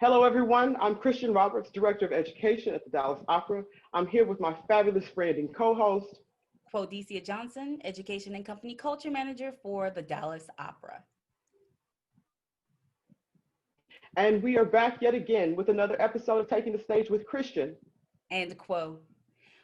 Hello, everyone. I'm Kristian Roberts, Director of Education at the Dallas Opera. I'm here with my fabulous friend and co-host, Quo Johnson, Education and Company Culture Manager for the Dallas Opera. and we are back yet again with another episode of Taking the Stage with Kristian And Quo.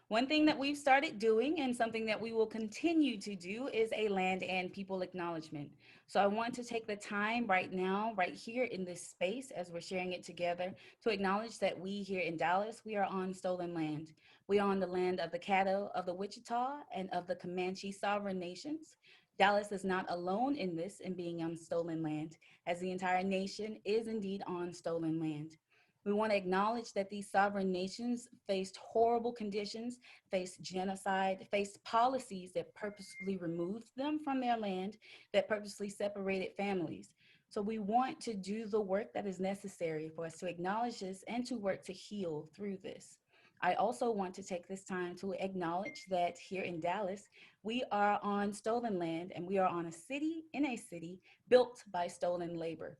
One thing that we've started doing and something that we will continue to do is a land and people acknowledgement. So I want to take the time right now, right here in this space, as we're sharing it together, to acknowledge that we here in Dallas, we are on stolen land. We are on the land of the Caddo, of the Wichita, and of the Comanche sovereign nations. Dallas is not alone in this in being on stolen land, as the entire nation is indeed on stolen land. We want to acknowledge that these sovereign nations faced horrible conditions, faced genocide, faced policies that purposely removed them from their land, that purposely separated families. So we want to do the work that is necessary for us to acknowledge this and to work to heal through this. I also want to take this time to acknowledge that here in Dallas, we are on stolen land and we are on a city in a city built by stolen labor.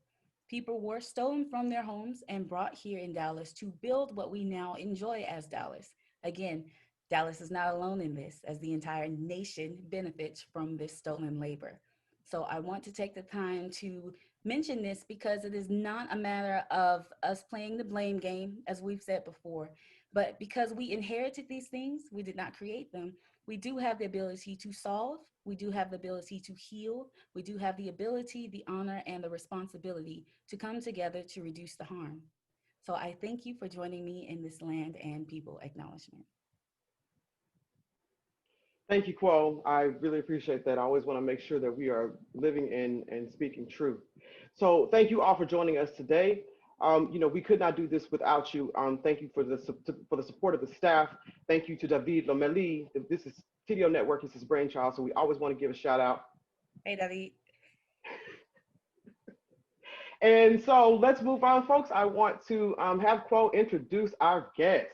People were stolen from their homes and brought here in Dallas to build what we now enjoy as Dallas. Again, Dallas is not alone in this, as the entire nation benefits from this stolen labor. So I want to take the time to mention this because it is not a matter of us playing the blame game, as we've said before, but because we inherited these things, we did not create them. We do have the ability to solve, we do have the ability to heal, we do have the ability, the honor, and the responsibility to come together to reduce the harm. So I thank you for joining me in this land and people acknowledgement. Thank you, Quo. I really appreciate that. I always want to make sure that we are living in and speaking truth. So thank you all for joining us today. We could not do this without you. Thank you for the support of the staff. Thank you to David Lomeli. This is TDO Network. This is Brainchild. So we always want to give a shout out. Hey, David. And so let's move on, folks. I want to have Quo introduce our guest.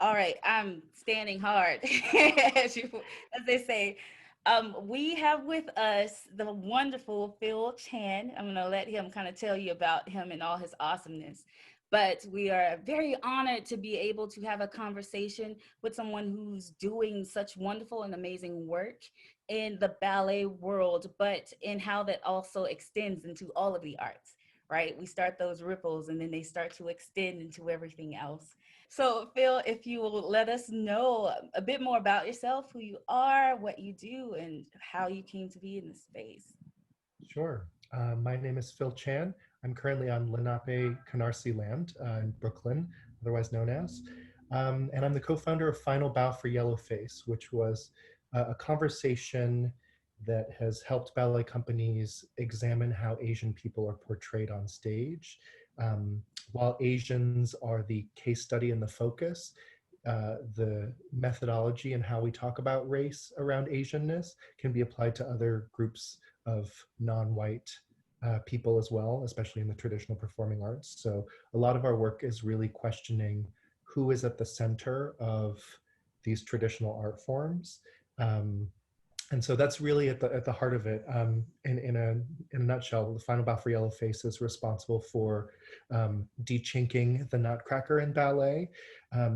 All right, I'm standing hard, as they say. We have with us the wonderful Phil Chan. I'm going to let him kind of tell you about him and all his awesomeness. But we are very honored to be able to have a conversation with someone who's doing such wonderful and amazing work in the ballet world, but in how that also extends into all of the arts, right? We start those ripples and then they start to extend into everything else. So, Phil, if you will let us know a bit more about yourself, who you are, what you do, and how you came to be in this space. Sure. My name is Phil Chan. I'm currently on Lenape Canarsie land in Brooklyn, otherwise known as. And I'm the co-founder of Final Bow for Yellowface, which was a conversation that has helped ballet companies examine how Asian people are portrayed on stage. While Asians are the case study and the focus, the methodology and how we talk about race around Asianness can be applied to other groups of non-white people as well, especially in the traditional performing arts. So a lot of our work is really questioning who is at the center of these traditional art forms. And so that's really at the heart of it. In a nutshell, the Final Bow for Yellowface is responsible for de-chinking the nutcracker in ballet.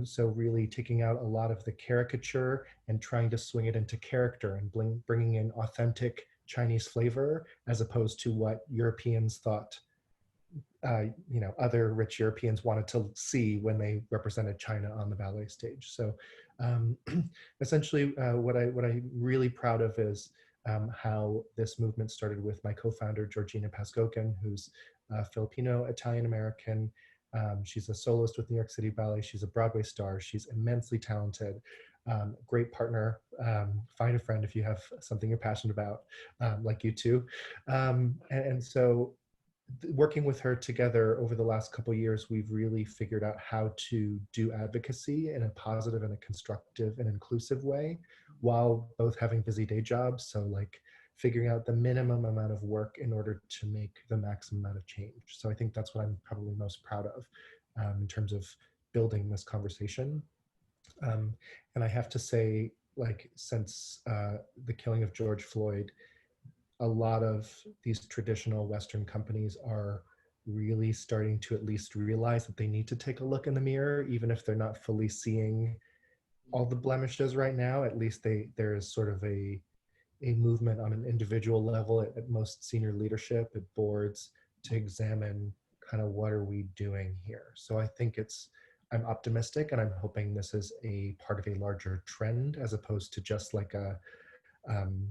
So really taking out a lot of the caricature and trying to swing it into character and bringing in authentic Chinese flavor as opposed to what Europeans thought other rich Europeans wanted to see when they represented China on the ballet stage. So essentially what I'm really proud of is how this movement started with my co-founder, Georgina Paskokin, who's Filipino, Italian-American. She's a soloist with New York City Ballet. She's a Broadway star. She's immensely talented, great partner. Find a friend if you have something you're passionate about, like you two. And so working with her together over the last couple of years, we've really figured out how to do advocacy in a positive and a constructive and inclusive way while both having busy day jobs. So like figuring out the minimum amount of work in order to make the maximum amount of change. So I think that's what I'm probably most proud of in terms of building this conversation. And I have to say, like, since the killing of George Floyd, a lot of these traditional Western companies are really starting to at least realize that they need to take a look in the mirror, even if they're not fully seeing all the blemishes right now. At least there is sort of a movement on an individual level at most senior leadership, at boards, to examine kind of what are we doing here. So I think I'm optimistic, and I'm hoping this is a part of a larger trend as opposed to just like um,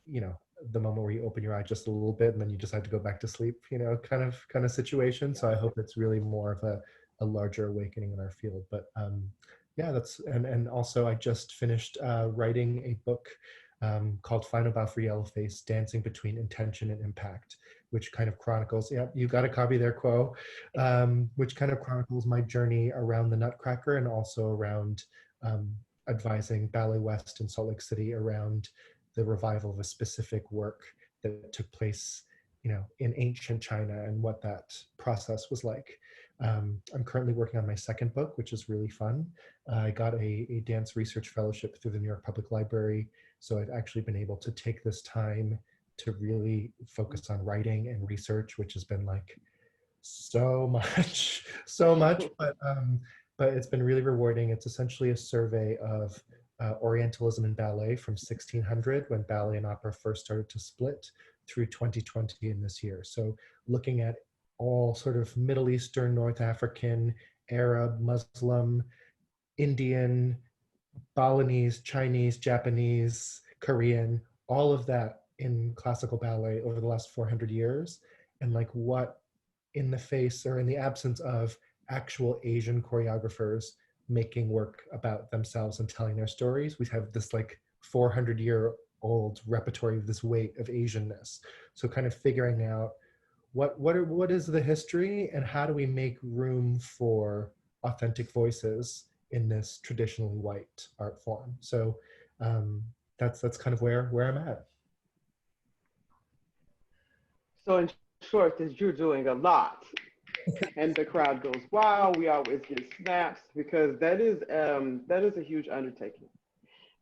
you know, the moment where you open your eye just a little bit and then you decide to go back to sleep, kind of situation. So I hope it's really more of a larger awakening in our field. But yeah, and also I just finished writing a book called Final Bow for Yellowface, Dancing Between Intention and Impact, which kind of chronicles, yeah, you got a copy there, Quo, which kind of chronicles my journey around the Nutcracker and also around advising Ballet West in Salt Lake City around the revival of a specific work that took place, in ancient China, and what that process was like. I'm currently working on my second book, which is really fun. I got a dance research fellowship through the New York Public Library, so I've actually been able to take this time to really focus on writing and research, which has been like so much, so much, but it's been really rewarding. It's essentially a survey of Orientalism in ballet from 1600, when ballet and opera first started to split, through 2020 in this year. So looking at all sort of Middle Eastern, North African, Arab, Muslim, Indian, Balinese, Chinese, Japanese, Korean, all of that in classical ballet over the last 400 years, and like what, in the face or in the absence of actual Asian choreographers making work about themselves and telling their stories, we have this like 400-year-old repertory of this weight of Asianness. So kind of figuring out what is the history, and how do we make room for authentic voices in this traditionally white art form. So that's kind of where I'm at. So in short, is you're doing a lot, and the crowd goes wow. We always get snaps because that is a huge undertaking.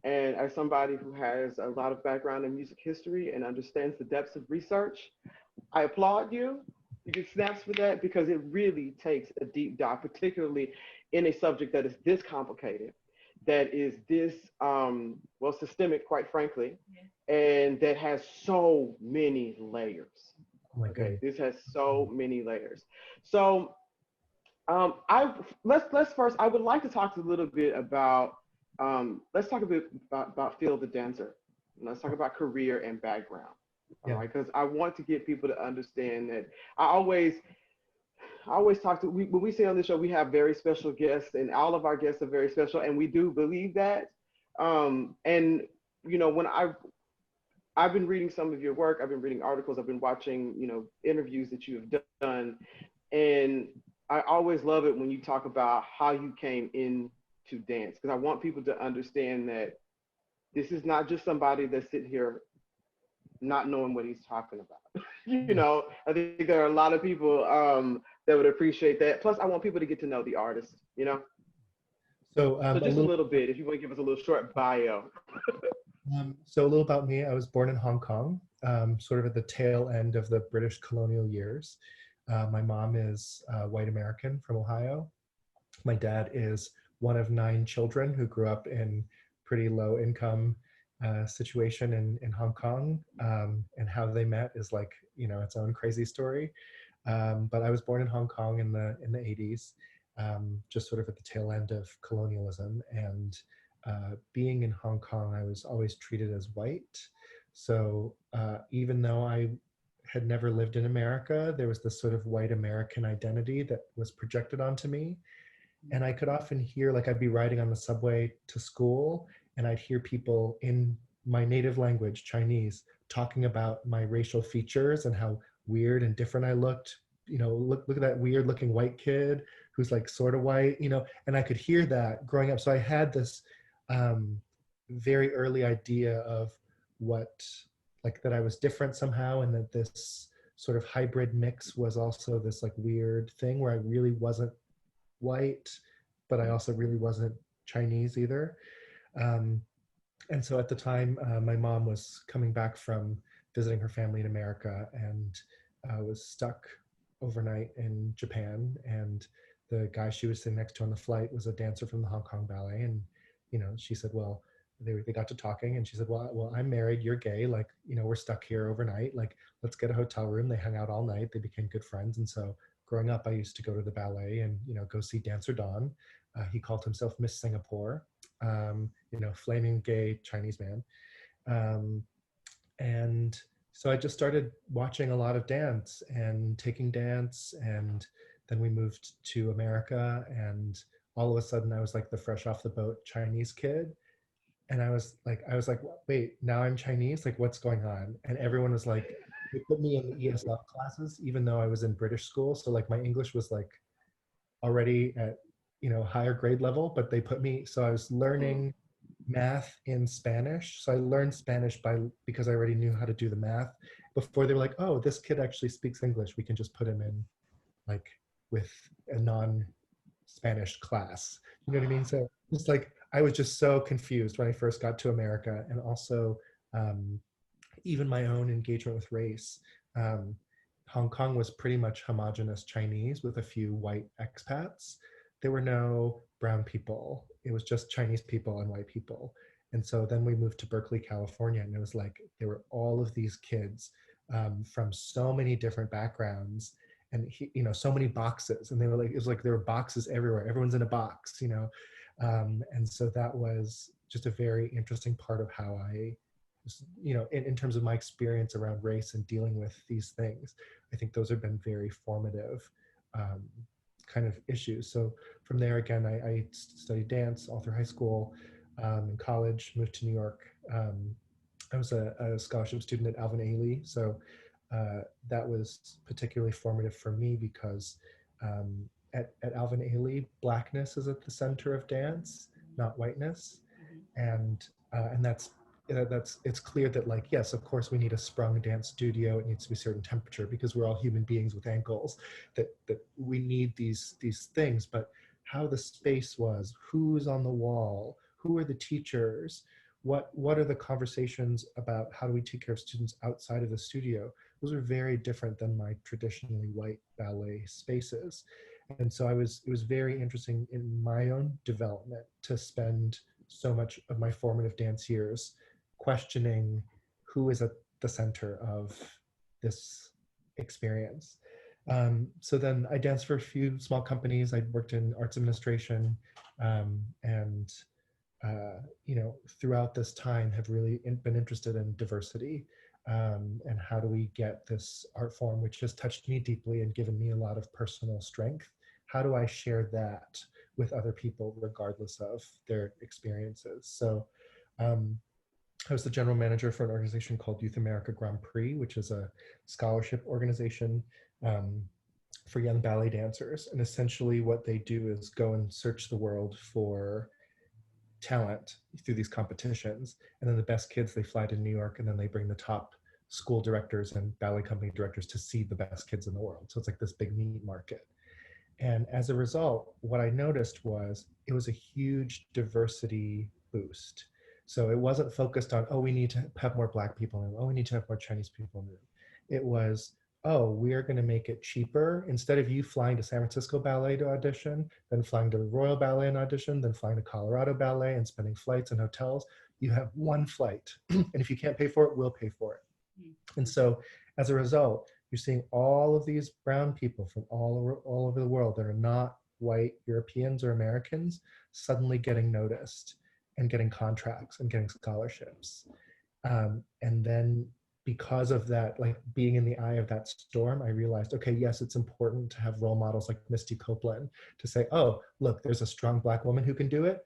And as somebody who has a lot of background in music history and understands the depths of research, I applaud you. You get snaps for that because it really takes a deep dive, particularly in a subject that is this complicated, that is this well, systemic, quite frankly, and that has so many layers. Oh my Okay, goodness. this has so many layers. So let's first. I would like to talk a little bit about. Let's talk a bit about Phil the dancer. Let's talk about career and background. All Yeah. right, because I want to get people to understand that I always talk to, when we say on the show, we have very special guests, and all of our guests are very special, and we do believe that. And when I've been reading some of your work, I've been reading articles, I've been watching, interviews that you have done, and I always love it when you talk about how you came into dance, because I want people to understand that this is not just somebody that's sitting here not knowing what he's talking about. I think there are a lot of people that would appreciate that. Plus, I want people to get to know the artist, So So just a little bit, if you want to give us a little short bio. So a little about me. I was born in Hong Kong, sort of at the tail end of the British colonial years. My mom is white American from Ohio. My dad is one of 9 children who grew up in pretty low income situation in Hong Kong. And how they met is like, its own crazy story. But I was born in Hong Kong in the 80s, just sort of at the tail end of colonialism. And being in Hong Kong, I was always treated as white. So even though I had never lived in America, there was this sort of white American identity that was projected onto me. And I could often hear, like, I'd be riding on the subway to school, and I'd hear people in my native language, Chinese, talking about my racial features and how weird and different I looked. Look at that weird looking white kid who's like sort of white, and I could hear that growing up. So I had this very early idea of what, like, that I was different somehow, and that this sort of hybrid mix was also this like weird thing where I really wasn't white, but I also really wasn't Chinese either. And so at the time, my mom was coming back from visiting her family in America, and was stuck overnight in Japan, and the guy she was sitting next to on the flight was a dancer from the Hong Kong Ballet. And she said, well, they got to talking, and she said, well, I'm married, you're gay, like, we're stuck here overnight, like, let's get a hotel room. They hung out all night, they became good friends. And so growing up, I used to go to the ballet and go see Dancer Don. He called himself Miss Singapore, flaming gay Chinese man. And so I just started watching a lot of dance and taking dance. And then we moved to America, and all of a sudden I was like the fresh off the boat Chinese kid. And I was like, wait, now I'm Chinese? Like, what's going on? And everyone was like, they put me in the ESL classes, even though I was in British school. So like my English was like already at, higher grade level, but they put me, so I was learning math in Spanish. So I learned Spanish because I already knew how to do the math before. They were like, oh, this kid actually speaks English. We can just put him in like with a non-Spanish class. You know what I mean? So it's like, I was just so confused when I first got to America. And also even my own engagement with race. Hong Kong was pretty much homogenous Chinese with a few white expats. There were no brown people. It was just Chinese people and white people. And so then we moved to Berkeley, California, and it was like there were all of these kids from so many different backgrounds, and so many boxes. And they were like, it was like there were boxes everywhere. Everyone's in a box, and so that was just a very interesting part of how I, in terms of my experience around race and dealing with these things. I think those have been very formative kind of issues. So from there, again, I studied dance all through high school. In college, moved to New York. I was a scholarship student at Alvin Ailey. So that was particularly formative for me because at Alvin Ailey, Blackness is at the center of dance, not whiteness. And that's it's clear that, like, yes, of course we need a sprung dance studio. It needs to be a certain temperature because we're all human beings with ankles, that we need these things. But how the space was, who's on the wall, who are the teachers, what are the conversations about how do we take care of students outside of the studio, those are very different than my traditionally white ballet spaces. And so it was very interesting in my own development to spend so much of my formative dance years questioning who is at the center of this experience. So then I danced for a few small companies. I worked in arts administration, and throughout this time have really been interested in diversity, and how do we get this art form, which has touched me deeply and given me a lot of personal strength. How do I share that with other people, regardless of their experiences? So I was the general manager for an organization called Youth America Grand Prix, which is a scholarship organization for young ballet dancers. And essentially what they do is go and search the world for talent through these competitions. And then the best kids, they fly to New York, and then they bring the top school directors and ballet company directors to see the best kids in the world. So it's like this big meat market. And as a result, what I noticed was it was a huge diversity boost. So it wasn't focused on, oh, we need to have more Black people in the room. Oh, we need to have more Chinese people in the room. It was, oh, we are going to make it cheaper. Instead of you flying to San Francisco Ballet to audition, then flying to Royal Ballet and audition, then flying to Colorado Ballet and spending flights and hotels, you have one flight. And if you can't pay for it, we'll pay for it. And so as a result, you're seeing all of these brown people from all over the world that are not white Europeans or Americans suddenly getting noticed and getting contracts and getting scholarships. And then because of that, like being in the eye of that storm, I realized, okay, yes, it's important to have role models like Misty Copeland to say, oh, look, there's a strong Black woman who can do it.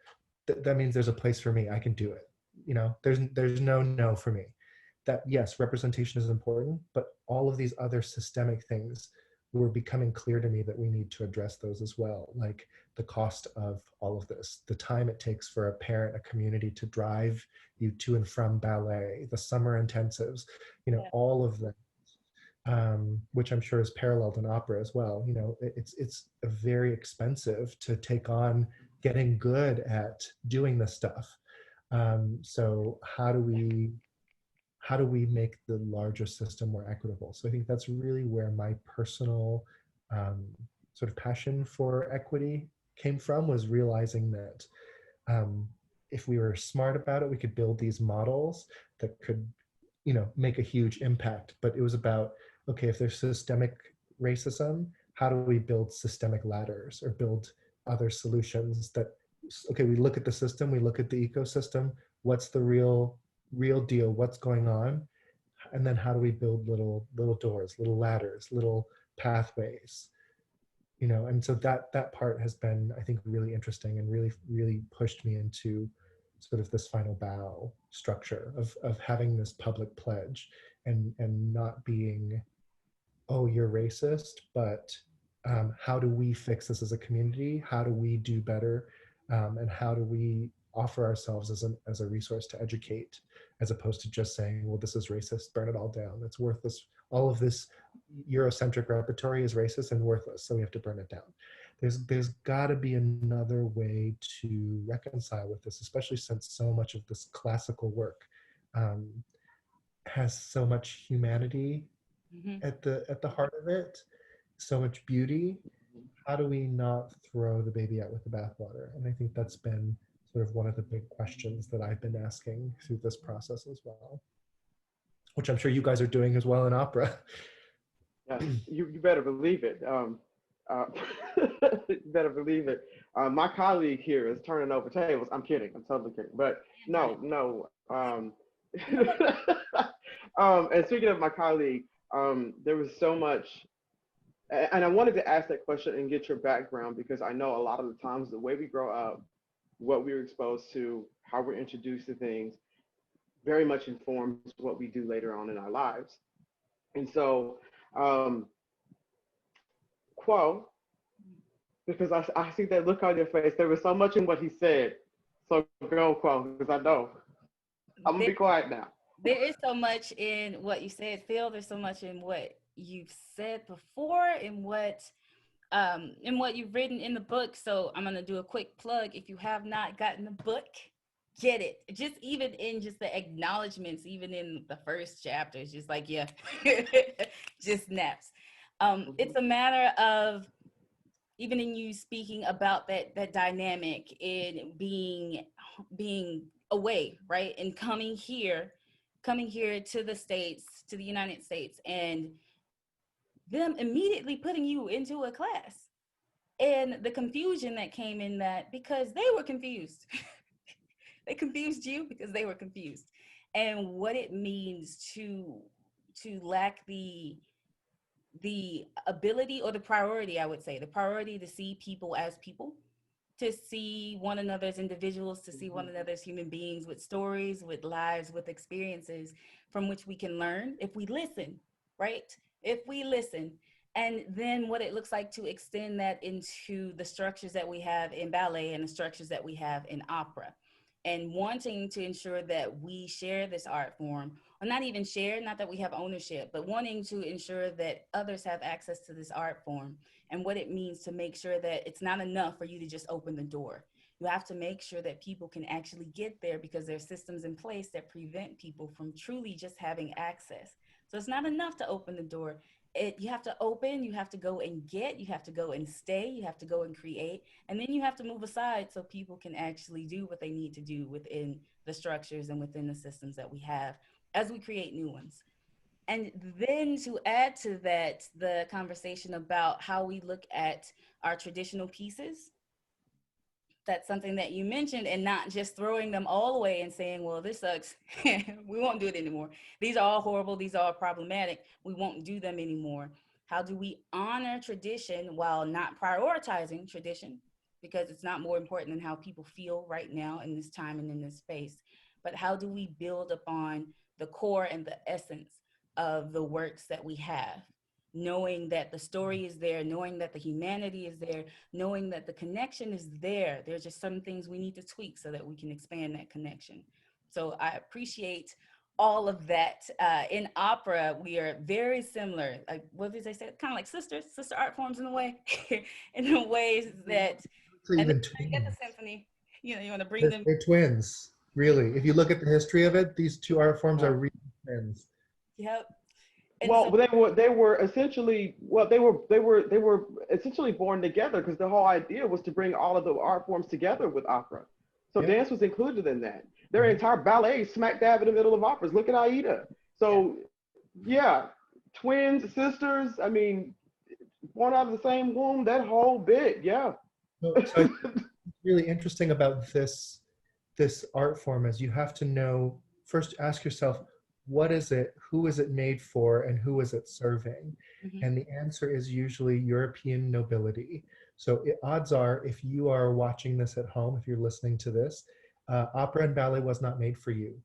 That means there's a place for me. I can do it. There's no for me. That yes, representation is important, but all of these other systemic things were becoming clear to me that we need to address those as well. Like the cost of all of this, the time it takes for a parent, a community to drive you to and from ballet, the summer intensives, all of that, which I'm sure is paralleled in opera as well. It's very expensive to take on getting good at doing this stuff. So how do we make the larger system more equitable? So I think that's really where my personal sort of passion for equity came from, was realizing that if we were smart about it, we could build these models that could, make a huge impact. But it was about, okay, if there's systemic racism, how do we build systemic ladders or build other solutions that, okay, we look at the system, we look at the ecosystem, what's the real deal, what's going on, and then how do we build little doors, little ladders, little pathways, and so that part has been, I think, really interesting and really pushed me into sort of this final bow structure of having this public pledge and not being, oh, you're racist, but how do we fix this as a community? How do we do better? And how do we offer ourselves as a resource to educate, as opposed to just saying, well, this is racist, burn it all down. It's worthless. All of this Eurocentric repertory is racist and worthless, so we have to burn it down. There's got to be another way to reconcile with this, especially since so much of this classical work has so much humanity at the heart of it, so much beauty. How do we not throw the baby out with the bathwater? And I think that's been sort of one of the big questions that I've been asking through this process as well, which I'm sure you guys are doing as well in opera. Yes, you better believe it. You better believe it. My colleague here is turning over tables. I'm kidding. I'm totally kidding. But no. And speaking of my colleague, there was so much, and I wanted to ask that question and get your background, because I know a lot of the times the way we grow up, what we're exposed to, how we're introduced to things, very much informs what we do later on in our lives. And so, Quo, because I see that look on your face, there was so much in what he said. So go, Quo, because I know. I'm gonna be quiet now. There is so much in what you said, Phil. There's so much in what you've said before, in what you've written in the book. So I'm gonna do a quick plug. If you have not gotten the book, get it. Just even in just the acknowledgements, even in the first chapter, it's just like, yeah, just snaps. It's a matter of, even in you speaking about that dynamic in being away, right, and coming here to the States, to the United States, and them immediately putting you into a class, and the confusion that came in that, because they were confused. They confused you because they were confused, and what it means to lack the ability, or the priority, I would say, the priority to see people as people, to see one another as individuals, to see one another as human beings with stories, with lives, with experiences from which we can learn if we listen, right? If we listen. And then what it looks like to extend that into the structures that we have in ballet and the structures that we have in opera, and wanting to ensure that we share this art form, or not even share, not that we have ownership, but wanting to ensure that others have access to this art form, and what it means to make sure that it's not enough for you to just open the door. You have to make sure that people can actually get there, because there's systems in place that prevent people from truly just having access. So it's not enough to open the door. You have to open, you have to go and get, you have to go and stay, you have to go and create, and then you have to move aside so people can actually do what they need to do within the structures and within the systems that we have as we create new ones. And then to add to that, the conversation about how we look at our traditional pieces. That's something that you mentioned, and not just throwing them all away and saying, well, this sucks. We won't do it anymore. These are all horrible. These are all problematic. We won't do them anymore. How do we honor tradition while not prioritizing tradition? Because it's not more important than how people feel right now in this time and in this space. But how do we build upon the core and the essence of the works that we have? Knowing that the story is there, knowing that the humanity is there, knowing that the connection is there. There's just some things we need to tweak so that we can expand that connection. So I appreciate all of that. In opera, we are very similar. Like, what did they say? Kind of like sister art forms in a way, in the ways that, So even you get the symphony, you want to bring they're, them. they're twins, really. If you look at the history of it, these two art forms are really twins. Yep. And so, Well, they were essentially they were essentially born together because the whole idea was to bring all of the art forms together with opera. So Yeah. dance was included in that. Their Mhm. entire ballet is smack dab in the middle of operas. Look at Aida. yeah. So yeah, twins, sisters. I mean, born out of the same womb. That whole bit. Yeah. So I think what's really interesting about this art form is you have to know, first ask yourself, what is it, who is it made for, and who is it serving? Mhm. And the answer is usually European nobility. So odds are, if you are watching this at home, if you're listening to this, opera and ballet was not made for you.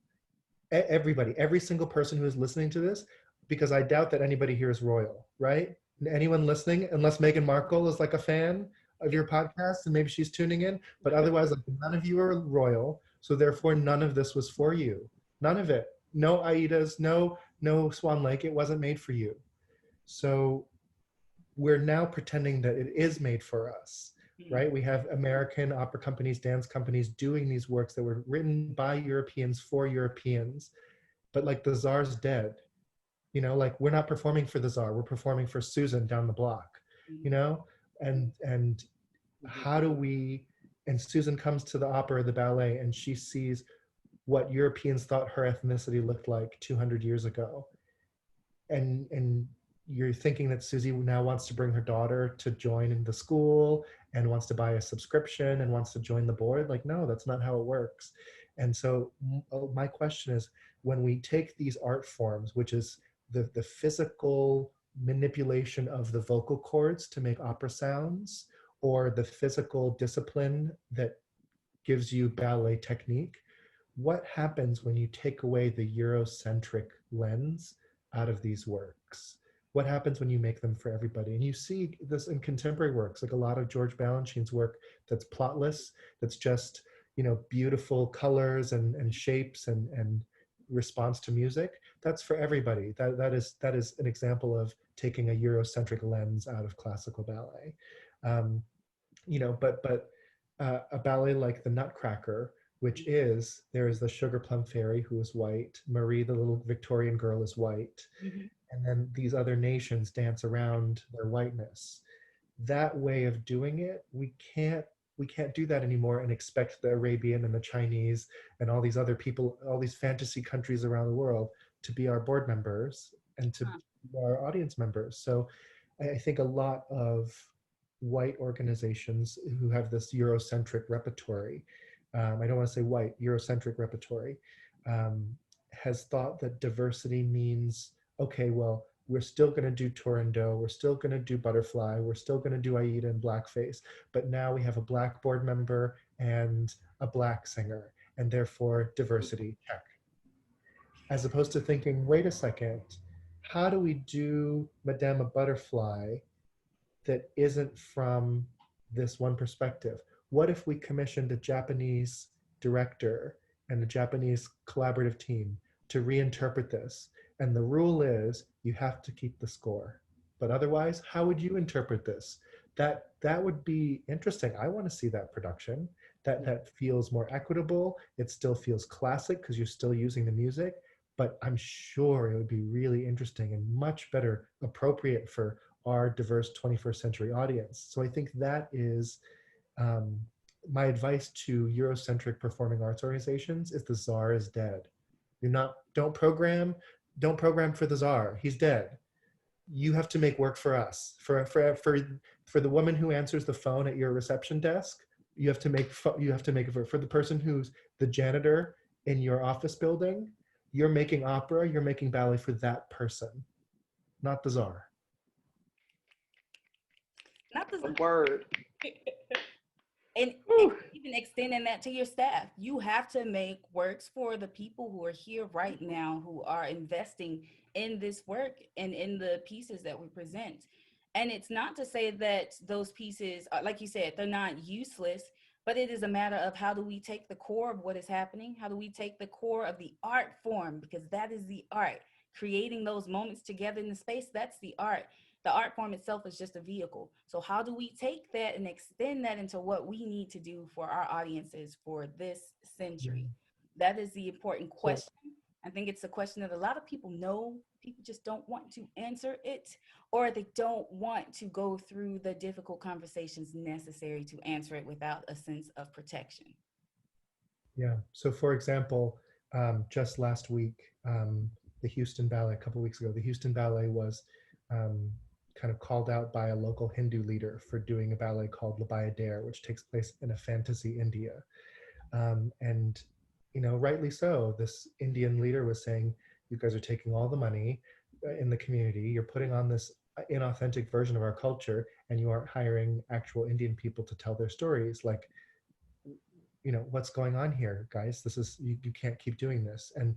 Everybody, every single person who is listening to this, because I doubt that anybody here is royal, right? Anyone listening, unless Meghan Markle is like a fan of your podcast and maybe she's tuning in, but otherwise, like, none of you are royal, so therefore none of this was for you. None of it. No Aidas, no Swan Lake. It wasn't made for you. So we're now pretending that it is made for us, right? We have American opera companies, dance companies doing these works that were written by Europeans for Europeans, but like the czar's dead. You know, like, we're not performing for the czar, we're performing for Susan down the block, you know? And how do we, and Susan comes to the opera or the ballet and she sees what Europeans thought her ethnicity looked like 200 years ago. And you're thinking that Susie now wants to bring her daughter to join in the school and wants to buy a subscription and wants to join the board. Like, no, that's not how it works. And so my question is, when we take these art forms, which is the physical manipulation of the vocal cords to make opera sounds, or the physical discipline that gives you ballet technique, what happens when you take away the Eurocentric lens out of these works? What happens when you make them for everybody? And you see this in contemporary works, like a lot of George Balanchine's work that's plotless, that's just, you know, beautiful colors and shapes and response to music. That's for everybody. That is an example of taking a Eurocentric lens out of classical ballet. You know, but a ballet like the Nutcracker, which is, there is the Sugar Plum Fairy who is white, Marie the little Victorian girl is white, Mhm. and then these other nations dance around their whiteness. That way of doing it, we can't do that anymore and expect the Arabian and the Chinese and all these other people, all these fantasy countries around the world to be our board members and to Huh. be our audience members. So I think a lot of white organizations who have this Eurocentric repertory, I don't want to say white, Eurocentric repertory, has thought that diversity means, okay, well, we're still going to do Turandot, we're still going to do Butterfly, we're still going to do Aida and Blackface, but now we have a Black board member and a Black singer, and therefore diversity, check. As opposed to thinking, wait a second, how do we do Madame Butterfly that isn't from this one perspective? What if we commissioned a Japanese director and a Japanese collaborative team to reinterpret this? And the rule is you have to keep the score. But otherwise, how would you interpret this? That would be interesting. I want to see that production. That feels more equitable. It still feels classic because you're still using the music, but I'm sure it would be really interesting and much better appropriate for our diverse 21st century audience. So I think that is um, my advice to Eurocentric performing arts organizations is the czar is dead. You're not, don't program for the czar. He's dead. You have to make work for us. For the woman who answers the phone at your reception desk, you have to make it for the person who's the janitor in your office building. You're making opera, you're making ballet for that person, not the czar. Not the Word. and Whew. even extending that to your staff. You have to make works for the people who are here right now, who are investing in this work and in the pieces that we present. And it's not to say that those pieces, like you said, they're not useless, but it is a matter of how do we take the core of what is happening? How do we take the core of the art form? Because that is the art. Creating those moments together in the space, that's the art. The art form itself is just a vehicle. So how do we take that and extend that into what we need to do for our audiences for this Yeah. century? That is the important So question. I think it's a question that a lot of people know, people just don't want to answer it, or they don't want to go through the difficult conversations necessary to answer it without a sense of protection. Yeah. So, for example, just last week, the Houston Ballet, a couple weeks ago, the Houston Ballet was um, kind of called out by a local Hindu leader for doing a ballet called La Bayadere, which takes place in a fantasy India. And, rightly so, this Indian leader was saying, you guys are taking all the money in the community, you're putting on this inauthentic version of our culture, and you aren't hiring actual Indian people to tell their stories. Like, what's going on here, guys? This is, you can't keep doing this. And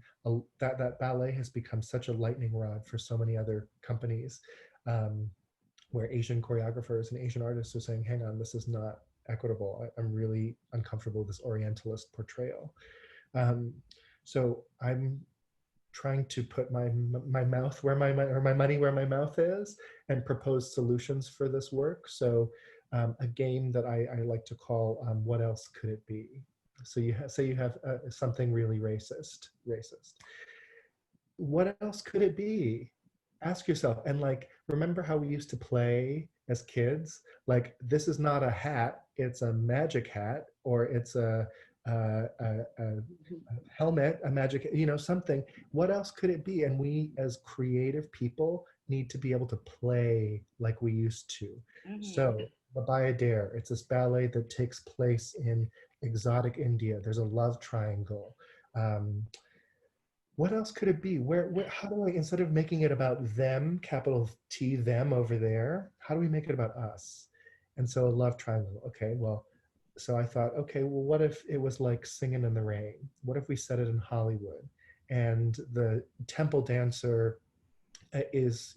that ballet has become such a lightning rod for so many other companies, where Asian choreographers and Asian artists are saying, hang on, this is not equitable. I'm really uncomfortable with this Orientalist portrayal. So I'm trying to put my mouth where my money where my mouth is, and propose solutions for this work. So a game that I like to call what else could it be? So you say you have something really racist. What else could it be? Ask yourself, and like, remember how we used to play as kids? Like, this is not a hat, it's a magic hat, or it's a helmet, a magic, something. What else could it be? And we as creative people need to be able to play like we used to. So the Bayadere, it's this ballet that takes place in exotic India. There's a love triangle. What else could it be? How do I, instead of making it about them, capital T, them over there, how do we make it about us? And so a love triangle. Okay, well, so I thought, okay, well, what if it was like Singing in the Rain? What if we set it in Hollywood, and the temple dancer is,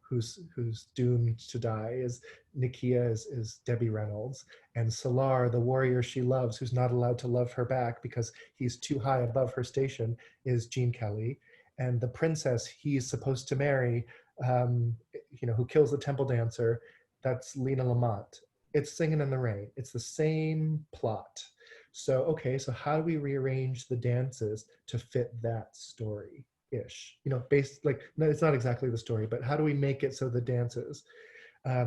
who's doomed to die, is Nikia, is Debbie Reynolds, and Salar, the warrior she loves, who's not allowed to love her back because he's too high above her station, is Gene Kelly, and the princess he's supposed to marry, who kills the temple dancer, that's Lena Lamont. It's Singing in the Rain. It's the same plot. So, okay, so how do we rearrange the dances to fit that story? Ish, based, like, no, it's not exactly the story, but how do we make it so the dances?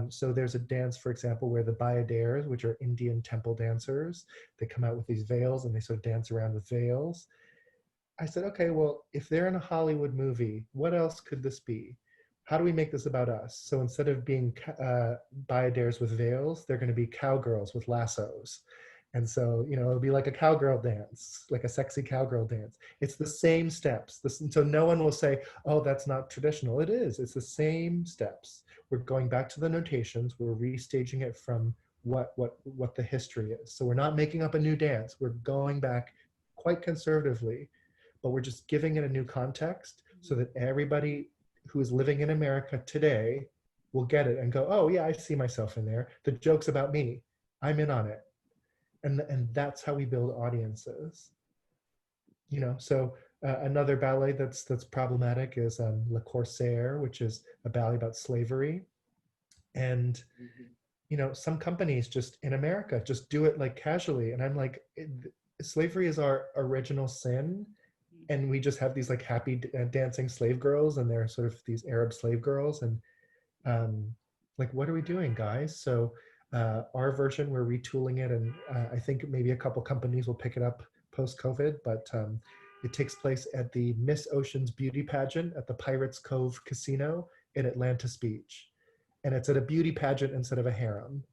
So there's a dance, for example, where the Bayaderes, which are Indian temple dancers, they come out with these veils and they sort of dance around with veils. I said, okay, well, if they're in a Hollywood movie, what else could this be? How do we make this about us? So instead of being Bayaderes with veils, they're going to be cowgirls with lassos. And so, it'll be like a cowgirl dance, like a sexy cowgirl dance. It's the same steps. So no one will say, oh, that's not traditional. It is. It's the same steps. We're going back to the notations. We're restaging it from what the history is. So we're not making up a new dance. We're going back quite conservatively, but we're just giving it a new context so that everybody who is living in America today will get it and go, oh yeah, I see myself in there. The joke's about me. I'm in on it. And that's how we build audiences. So another ballet that's problematic is Le Corsaire, which is a ballet about slavery. And some companies just in America just do it like casually, and I'm like, slavery is our original sin, and we just have these like happy dancing slave girls, and they're sort of these Arab slave girls, and like, what are we doing, guys? So our version, we're retooling it, and I think maybe a couple companies will pick it up post-COVID, but it takes place at the Miss Ocean's beauty pageant at the Pirates Cove Casino in Atlantis Beach. And it's at a beauty pageant instead of a harem.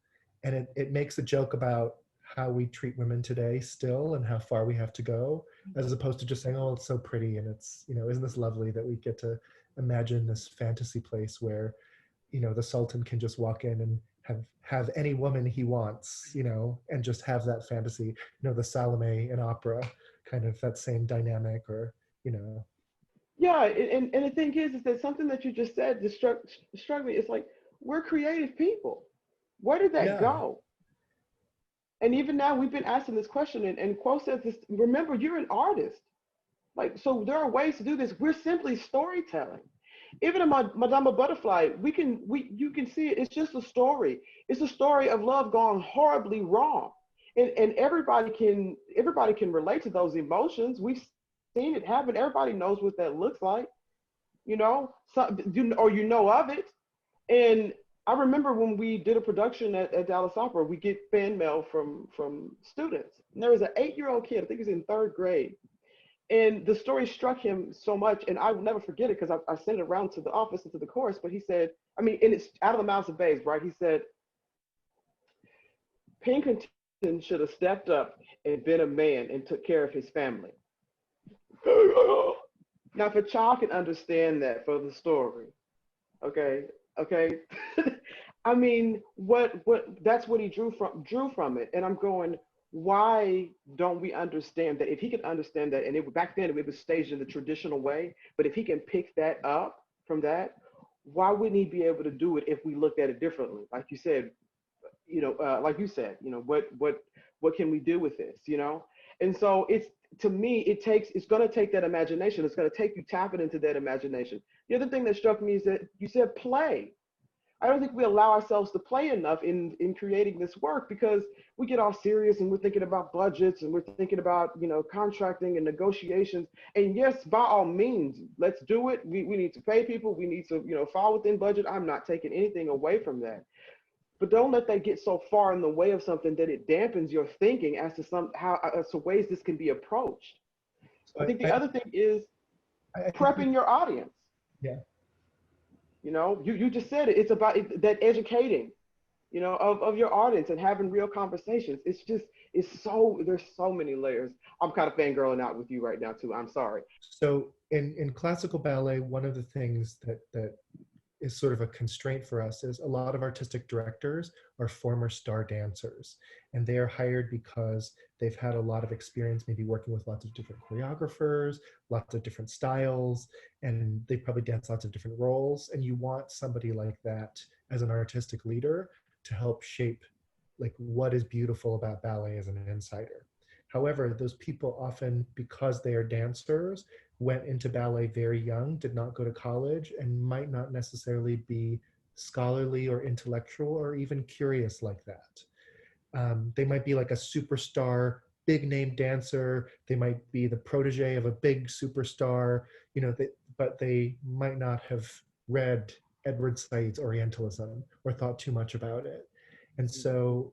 And it makes a joke about how we treat women today still and how far we have to go, as opposed to just saying, oh, it's so pretty, and it's, isn't this lovely that we get to imagine this fantasy place where, the Sultan can just walk in and have any woman he wants, and just have that fantasy, the Salome in opera, kind of that same dynamic, or, Yeah, and the thing is that something that you just said just struck me. It's like, we're creative people. Where did that Yeah. go? And even now we've been asking this question, and Quo says this, remember, you're an artist. Like, so there are ways to do this. We're simply storytelling. Even in Madame Butterfly, you can see it. It's just a story. It's a story of love gone horribly wrong, and everybody can relate to those emotions. seen it happen. Everybody knows what that looks like, you know, or you know of it. And I remember when we did a production at Dallas Opera, we get fan mail from students. And there was an 8-year-old kid, I think he was in 3rd grade. And the story struck him so much, and I will never forget it because I sent it around to the office and to the chorus. But he said, I mean, and it's out of the mouths of babes, right? He said, Pinkerton should have stepped up and been a man and took care of his family. Now, if a child can understand that for the story, okay, okay. I mean, that's what he drew from it. And I'm going, why don't we understand that? If he could understand that, and back then it was staged in the traditional way, but if he can pick that up from that, why wouldn't he be able to do it if we looked at it differently? Like you said, you know, what can we do with this, you know? And so to me, it's going to take that imagination. It's going to take you tapping into that imagination. The other thing that struck me is that you said play. I don't think we allow ourselves to play enough in creating this work, because we get all serious and we're thinking about budgets and we're thinking about, you know, contracting and negotiations. And yes, by all means, let's do it. We need to pay people. We need to, you know, fall within budget. I'm not taking anything away from that. But don't let that get so far in the way of something that it dampens your thinking as to ways this can be approached. So I think the other thing is prepping your audience. Yeah. You know, you just said it. It's about that educating, you know, of your audience and having real conversations. There's so many layers. I'm kind of fangirling out with you right now too. I'm sorry. So in classical ballet, one of the things that is sort of a constraint for us is a lot of artistic directors are former star dancers, and they are hired because they've had a lot of experience maybe working with lots of different choreographers, lots of different styles, and they probably dance lots of different roles. And you want somebody like that as an artistic leader to help shape like what is beautiful about ballet as an insider. However, those people often, because they are dancers, went into ballet very young, did not go to college, and might not necessarily be scholarly or intellectual or even curious like that. They might be like a superstar, big name dancer. They might be the protege of a big superstar, you know, but they might not have read Edward Said's Orientalism or thought too much about it. And so,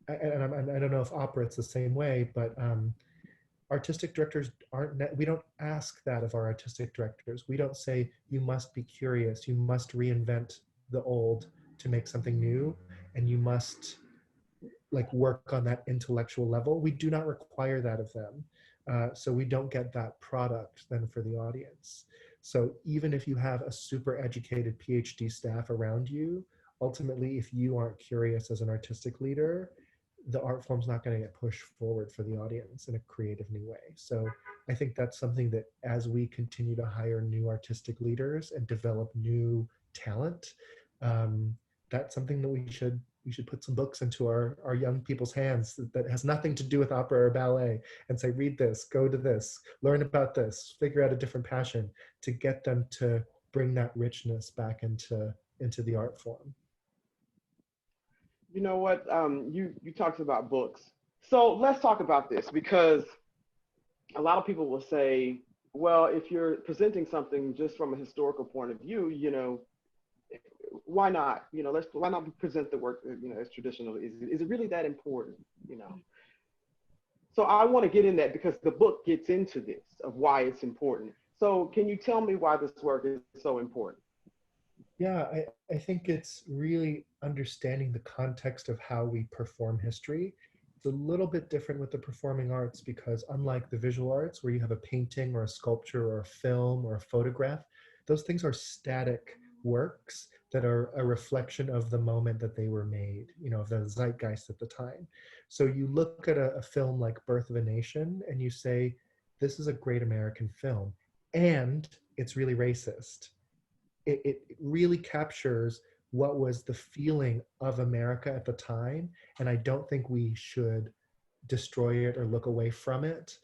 and I don't know if opera it's the same way, but artistic directors we don't ask that of our artistic directors. We don't say, you must be curious, you must reinvent the old to make something new, and you must like work on that intellectual level. We do not require that of them. So we don't get that product then for the audience. So even if you have a super educated PhD staff around you, ultimately, if you aren't curious as an artistic leader, the art form's not going to get pushed forward for the audience in a creative new way. So I think that's something that as we continue to hire new artistic leaders and develop new talent, that's something that we should put some books into our young people's hands that has nothing to do with opera or ballet, and say, read this, go to this, learn about this, figure out a different passion, to get them to bring that richness back into the art form. You know what? You talked about books. So let's talk about this, because a lot of people will say, well, if you're presenting something just from a historical point of view, you know, why not? You know, why not present the work, you know, as traditional? Is it really that important? You know? So I want to get in that, because the book gets into this of why it's important. So can you tell me why this work is so important? Yeah, I think it's really understanding the context of how we perform history. It's a little bit different with the performing arts, because unlike the visual arts, where you have a painting or a sculpture or a film or a photograph, those things are static works that are a reflection of the moment that they were made, you know, of the zeitgeist at the time. So you look at a film like Birth of a Nation and you say, this is a great American film, and it's really racist. It really captures what was the feeling of America at the time. And I don't think we should destroy it or look away from it.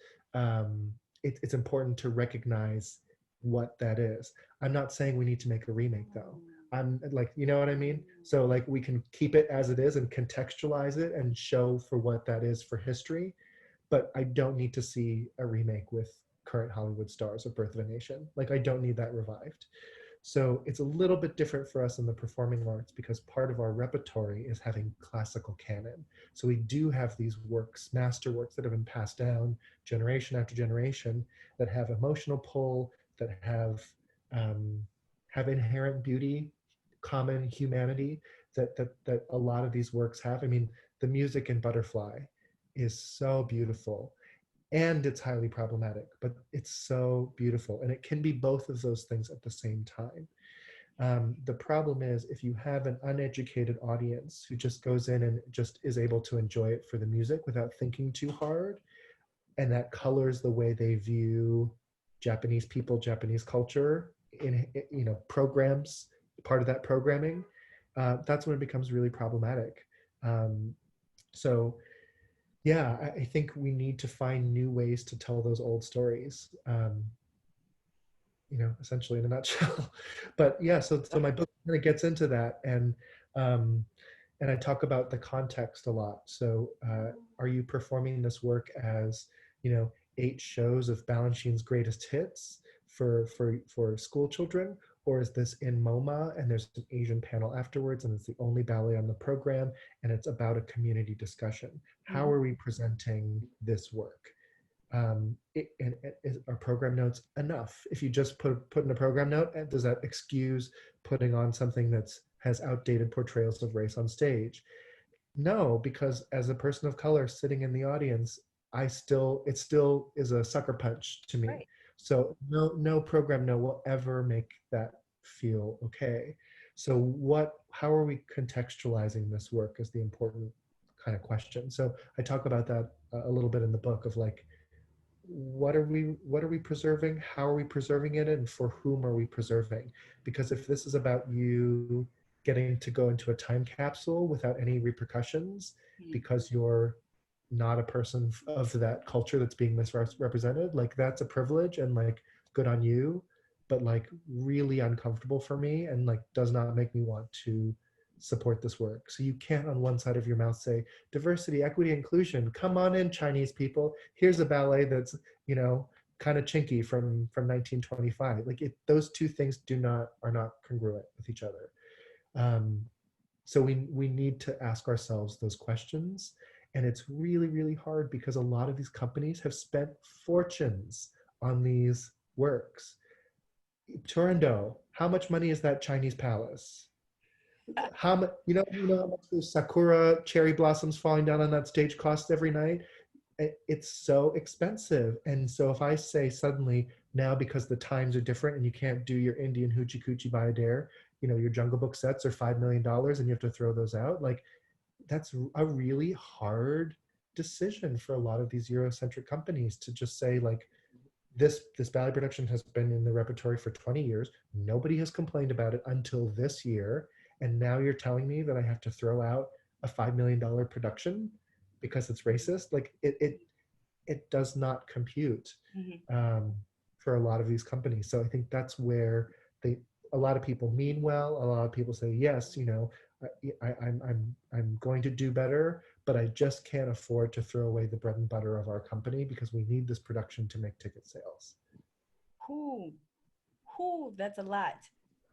It's important to recognize what that is. I'm not saying we need to make a remake though. I'm like, you know what I mean? So like we can keep it as it is and contextualize it and show for what that is for history, but I don't need to see a remake with current Hollywood stars of Birth of a Nation. Like, I don't need that revived. So it's a little bit different for us in the performing arts because part of our repertory is having classical canon. So we do have these works, master works that have been passed down generation after generation that have emotional pull, that um, have inherent beauty, common humanity that a lot of these works have. I mean, the music in Butterfly is so beautiful and it's highly problematic, but it's so beautiful. And it can be both of those things at the same time. The problem is if you have an uneducated audience who just goes in and just is able to enjoy it for the music without thinking too hard, and that colors the way they view Japanese people, Japanese culture in, you know, programs, part of that programming, that's when it becomes really problematic. So yeah, I think we need to find new ways to tell those old stories. You know, essentially in a nutshell. But yeah, so my book kind of gets into that, um, and I talk about the context a lot. So, are you performing this work as, you know, 8 shows of Balanchine's greatest hits for school children, or is this in MoMA and there's an Asian panel afterwards, and it's the only ballet on the program, and it's about a community discussion? How are we presenting this work? And are program notes enough? If you just put in a program note, does that excuse putting on something that's has outdated portrayals of race on stage? No, because as a person of color sitting in the audience, it still is a sucker punch to me. Right. So no program note will ever make that feel okay. So how are we contextualizing this work is the important kind of question. So I talk about that a little bit in the book of like, what are we preserving, how are we preserving it, and for whom are we preserving? Because if this is about you getting to go into a time capsule without any repercussions because you're not a person of that culture that's being misrepresented, like that's a privilege and like good on you, but like really uncomfortable for me and like does not make me want to support this work. So you can't on one side of your mouth say diversity, equity, inclusion, come on in, Chinese people, here's a ballet that's, you know, kind of chinky from 1925. Like those two things are not congruent with each other. So we need to ask ourselves those questions, and it's really, really hard because a lot of these companies have spent fortunes on these works. Turandot, how much money is that Chinese palace? How much, you know how much those sakura cherry blossoms falling down on that stage cost every night? It's so expensive. And so if I say suddenly now, because the times are different and you can't do your Indian hoochie coochie bayadere, you know, your Jungle Book sets are $5 million and you have to throw those out, like that's a really hard decision for a lot of these Eurocentric companies to just say like, this ballet production has been in the repertory for 20 years. Nobody has complained about it until this year. And now you're telling me that I have to throw out a $5 million production because it's racist? Like it does not compute for a lot of these companies. So I think that's where a lot of people mean well. A lot of people say, yes, you know, I'm going to do better, but I just can't afford to throw away the bread and butter of our company because we need this production to make ticket sales. That's a lot.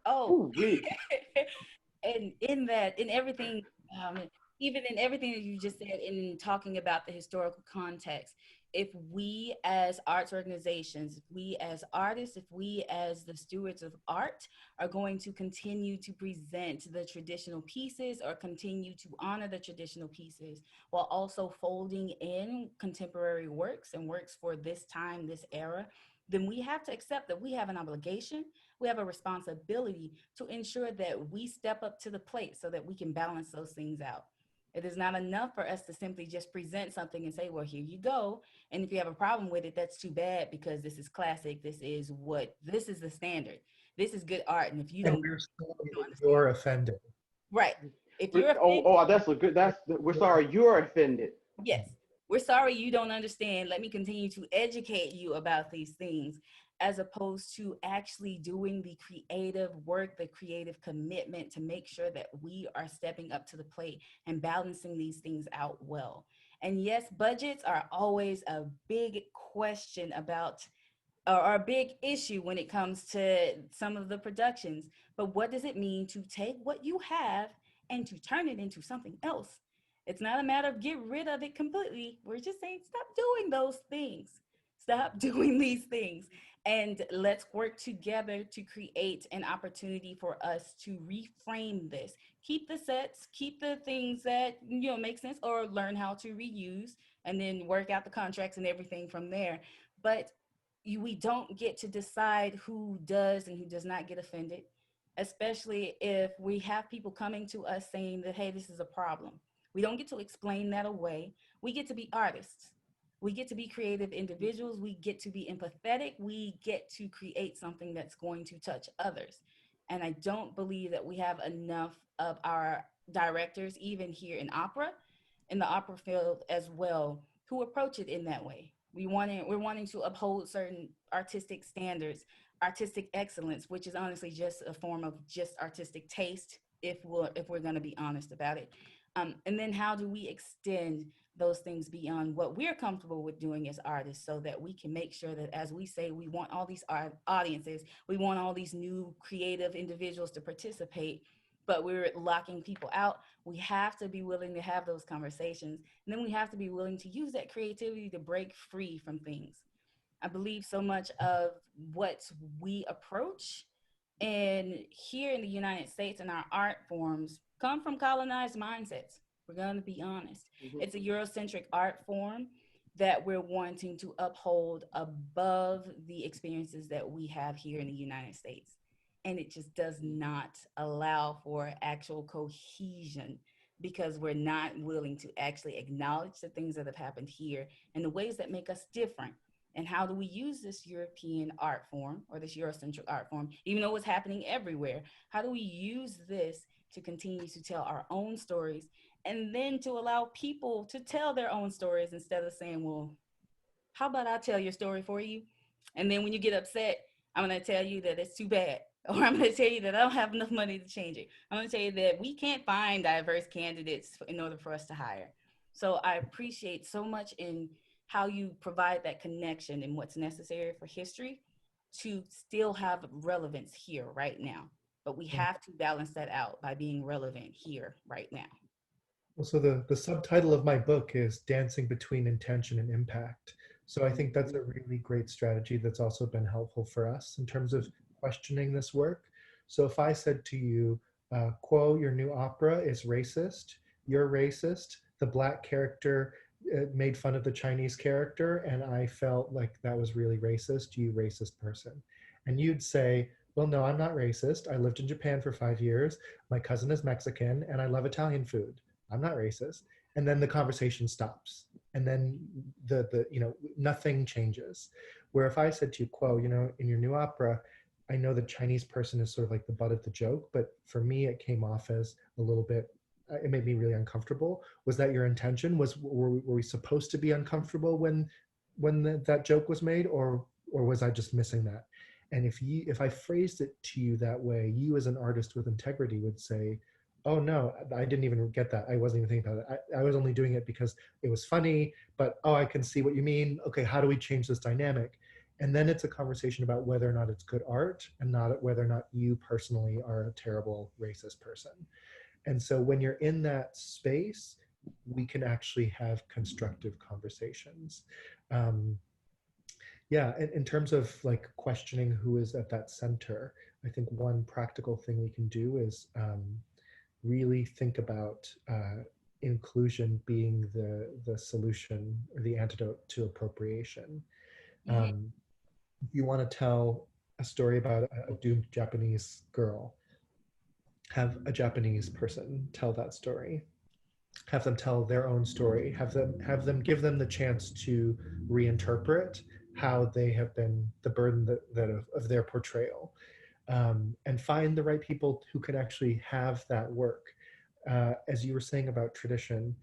Oh, Ooh, wait. and in everything, um, even in everything that you just said in talking about the historical context, if we as arts organizations, if we as artists, if we as the stewards of art are going to continue to present the traditional pieces or continue to honor the traditional pieces while also folding in contemporary works and works for this time, this era, then we have to accept that we have an obligation, we have a responsibility to ensure that we step up to the plate so that we can balance those things out. It is not enough for us to simply just present something and say, well, here you go. And if you have a problem with it, that's too bad because this is classic. This is the standard. This is good art. And if you And don't, we're sorry you don't that understand. you're offended. Right. If you're offended, That's a good. We're sorry you're offended. yes, we're sorry you don't understand. Let me continue to educate you about these things, as opposed to actually doing the creative work, the creative commitment to make sure that we are stepping up to the plate and balancing these things out well. And yes, budgets are always a big question about are a big issue when it comes to some of the productions. But what does it mean to take what you have and to turn it into something else? It's not a matter of get rid of it completely. We're just saying stop doing those things. Stop doing these things. And let's work together to create an opportunity for us to reframe this. Keep the sets, keep the things that make sense, or learn how to reuse, and then work out the contracts and everything from there. But we don't get to decide who does and who does not get offended, especially if we have people coming to us saying that, hey, this is a problem. We don't get to explain that away. We get to be artists. We get to be creative individuals. We get to be empathetic. We get to create something that's going to touch others. And I don't believe that we have enough of our directors, even here in the opera field as well, who approach it in that way. We're wanting to uphold certain artistic standards, artistic excellence, which is honestly just a form of just artistic taste, if we're going to be honest about it. And then how do we extend those things beyond what we're comfortable with doing as artists, so that we can make sure that, as we say, we want all these audiences, we want all these new creative individuals to participate, but we're locking people out. We have to be willing to have those conversations. And then we have to be willing to use that creativity to break free from things. I believe so much of what we approach and here in the United States in our art forms come from colonized mindsets. We're going to be honest. Mhm. It's a Eurocentric art form that we're wanting to uphold above the experiences that we have here in the United States. And it just does not allow for actual cohesion, because we're not willing to actually acknowledge the things that have happened here and the ways that make us different. And how do we use this European art form, or this Eurocentric art form, even though it's happening everywhere? How do we use this to continue to tell our own stories, and then to allow people to tell their own stories, instead of saying, well, how about I tell your story for you? And then when you get upset, I'm going to tell you that it's too bad. Or I'm going to tell you that I don't have enough money to change it. I'm going to tell you that we can't find diverse candidates in order for us to hire. So I appreciate so much in how you provide that connection and what's necessary for history to still have relevance here right now. But we Yeah. have to balance that out by being relevant here right now. Well, so the subtitle of my book is Dancing Between Intention and Impact. So I think that's a really great strategy that's also been helpful for us in terms of questioning this work. So if I said to you, Quo, your new opera is racist, you're racist, the black character made fun of the Chinese character, and I felt like that was really racist, you racist person. And you'd say, well, no, I'm not racist. I lived in Japan for 5 years. My cousin is Mexican, and I love Italian food. I'm not racist. And then the conversation stops. And then nothing changes. Where if I said to you, Quo, in your new opera, I know the Chinese person is sort of like the butt of the joke, but for me, it came off as a little bit, it made me really uncomfortable. Was that your intention? Were we supposed to be uncomfortable when that joke was made, or was I just missing that? And if I phrased it to you that way, you as an artist with integrity would say, oh no, I didn't even get that. I wasn't even thinking about it. I was only doing it because it was funny, but oh, I can see what you mean. Okay, how do we change this dynamic? And then it's a conversation about whether or not it's good art, and not whether or not you personally are a terrible racist person. And so when you're in that space, we can actually have constructive conversations. Um, yeah, in terms of like questioning who is at that center, I think one practical thing we can do is really think about inclusion being the solution or the antidote to appropriation. Mhm. If you want to tell a story about a doomed Japanese girl, have a Japanese person tell that story. Have them tell their own story. Have them give them the chance to reinterpret how they have been the burden that of their portrayal, and find the right people who can actually have that work. As you were saying about tradition,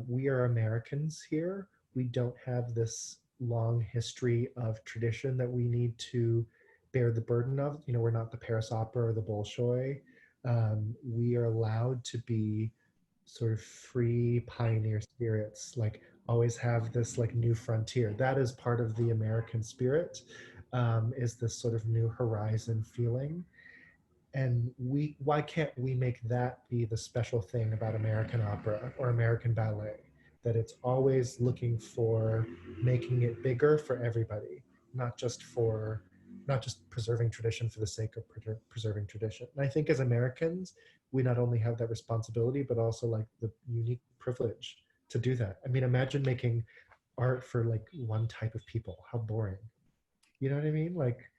we are Americans here. We don't have this long history of tradition that we need to bear the burden of. We're not the Paris Opera or the Bolshoi. We are allowed to be sort of free pioneer spirits, like always have this like new frontier. That is part of the American spirit. is this sort of new horizon feeling. And why can't we make that be the special thing about American opera or American ballet? That it's always looking for making it bigger for everybody, not just for not just preserving tradition for the sake of preserving tradition. And I think as Americans, we not only have that responsibility, but also like the unique privilege to do that. I mean, imagine making art for like one type of people. How boring. You know what I mean? Like,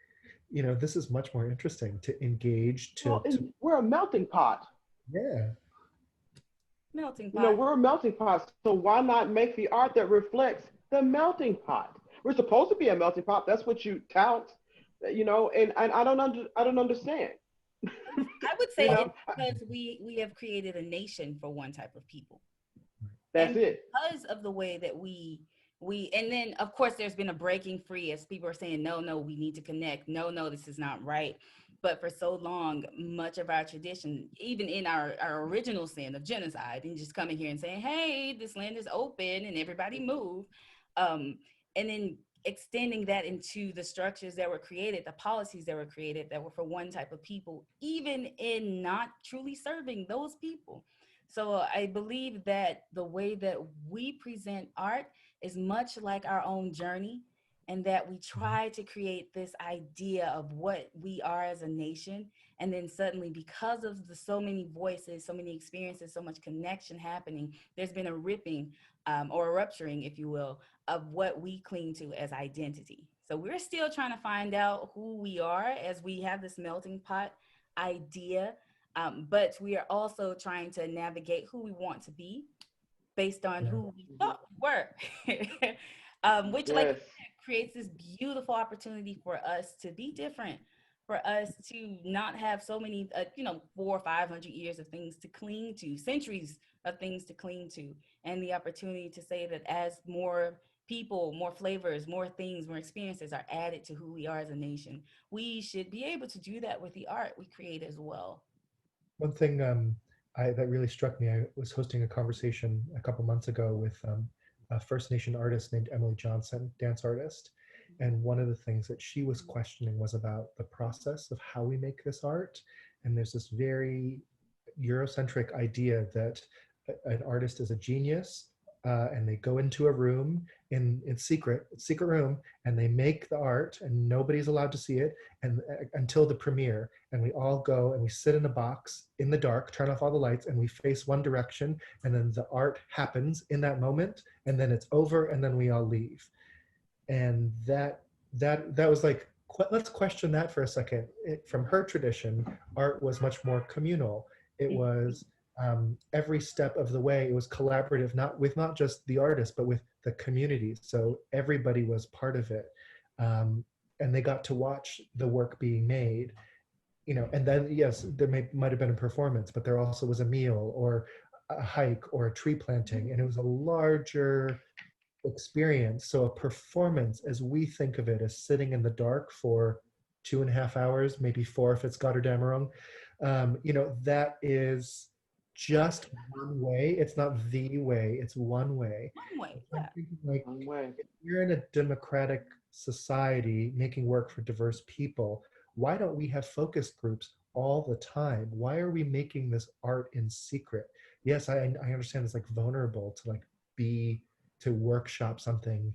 this is much more interesting to engage, Well, to and we're a melting pot. yeah. Melting You know, pot. we're a melting pot. So why not make the art that reflects the melting pot? We're supposed to be a melting pot. That's what you tout, and I don't understand. I would You say know, it's because we have created a nation for one type of people. that's And it. because of the way that we and then of course there's been a breaking free as people are saying, no, we need to connect. No, this is not right. But for so long, much of our tradition, even in our original sin of genocide, and just coming here and saying, hey, this land is open and everybody move. And then extending that into the structures that were created, the policies that were created that were for one type of people, even in not truly serving those people. So I believe that the way that we present art is much like our own journey, and that we try to create this idea of what we are as a nation. And then suddenly, because of the so many voices, so many experiences, so much connection happening, there's been a ripping or a rupturing, if you will, of what we cling to as identity. So we're still trying to find out who we are as we have this melting pot idea, but we are also trying to navigate who we want to be based on Yeah. who we thought we were, which, like, Yes. creates this beautiful opportunity for us to be different, for us to not have so many, 400 or 500 years of things to cling to, centuries of things to cling to, and the opportunity to say that as more people, more flavors, more things, more experiences are added to who we are as a nation, we should be able to do that with the art we create as well. One thing that really struck me, I was hosting a conversation a couple months ago with a First Nation artist named Emily Johnson, dance artist. And one of the things that she was questioning was about the process of how we make this art. And there's this very Eurocentric idea that an artist is a genius, and they go into a room in secret room, and they make the art, and nobody's allowed to see it, and until the premiere, and we all go and we sit in a box in the dark, turn off all the lights, and we face one direction, and then the art happens in that moment, and then it's over, and then we all leave. And that was like, let's question that for a second. From her tradition, art was much more communal. It was every step of the way, it was collaborative, not just the artist, but with the community. So everybody was part of it, and they got to watch the work being made. And then yes, there might have been a performance, but there also was a meal or a hike or a tree planting, and it was a larger experience. So a performance, as we think of it, as sitting in the dark for 2.5 hours, maybe four if it's Gotterdammerung, that is just one way. It's not the way, it's one way. One way, I'm yeah. thinking, like, One way. if we're in a democratic society making work for diverse people, why don't we have focus groups all the time? Why are we making this art in secret? Yes, I understand it's like vulnerable to like be to workshop something,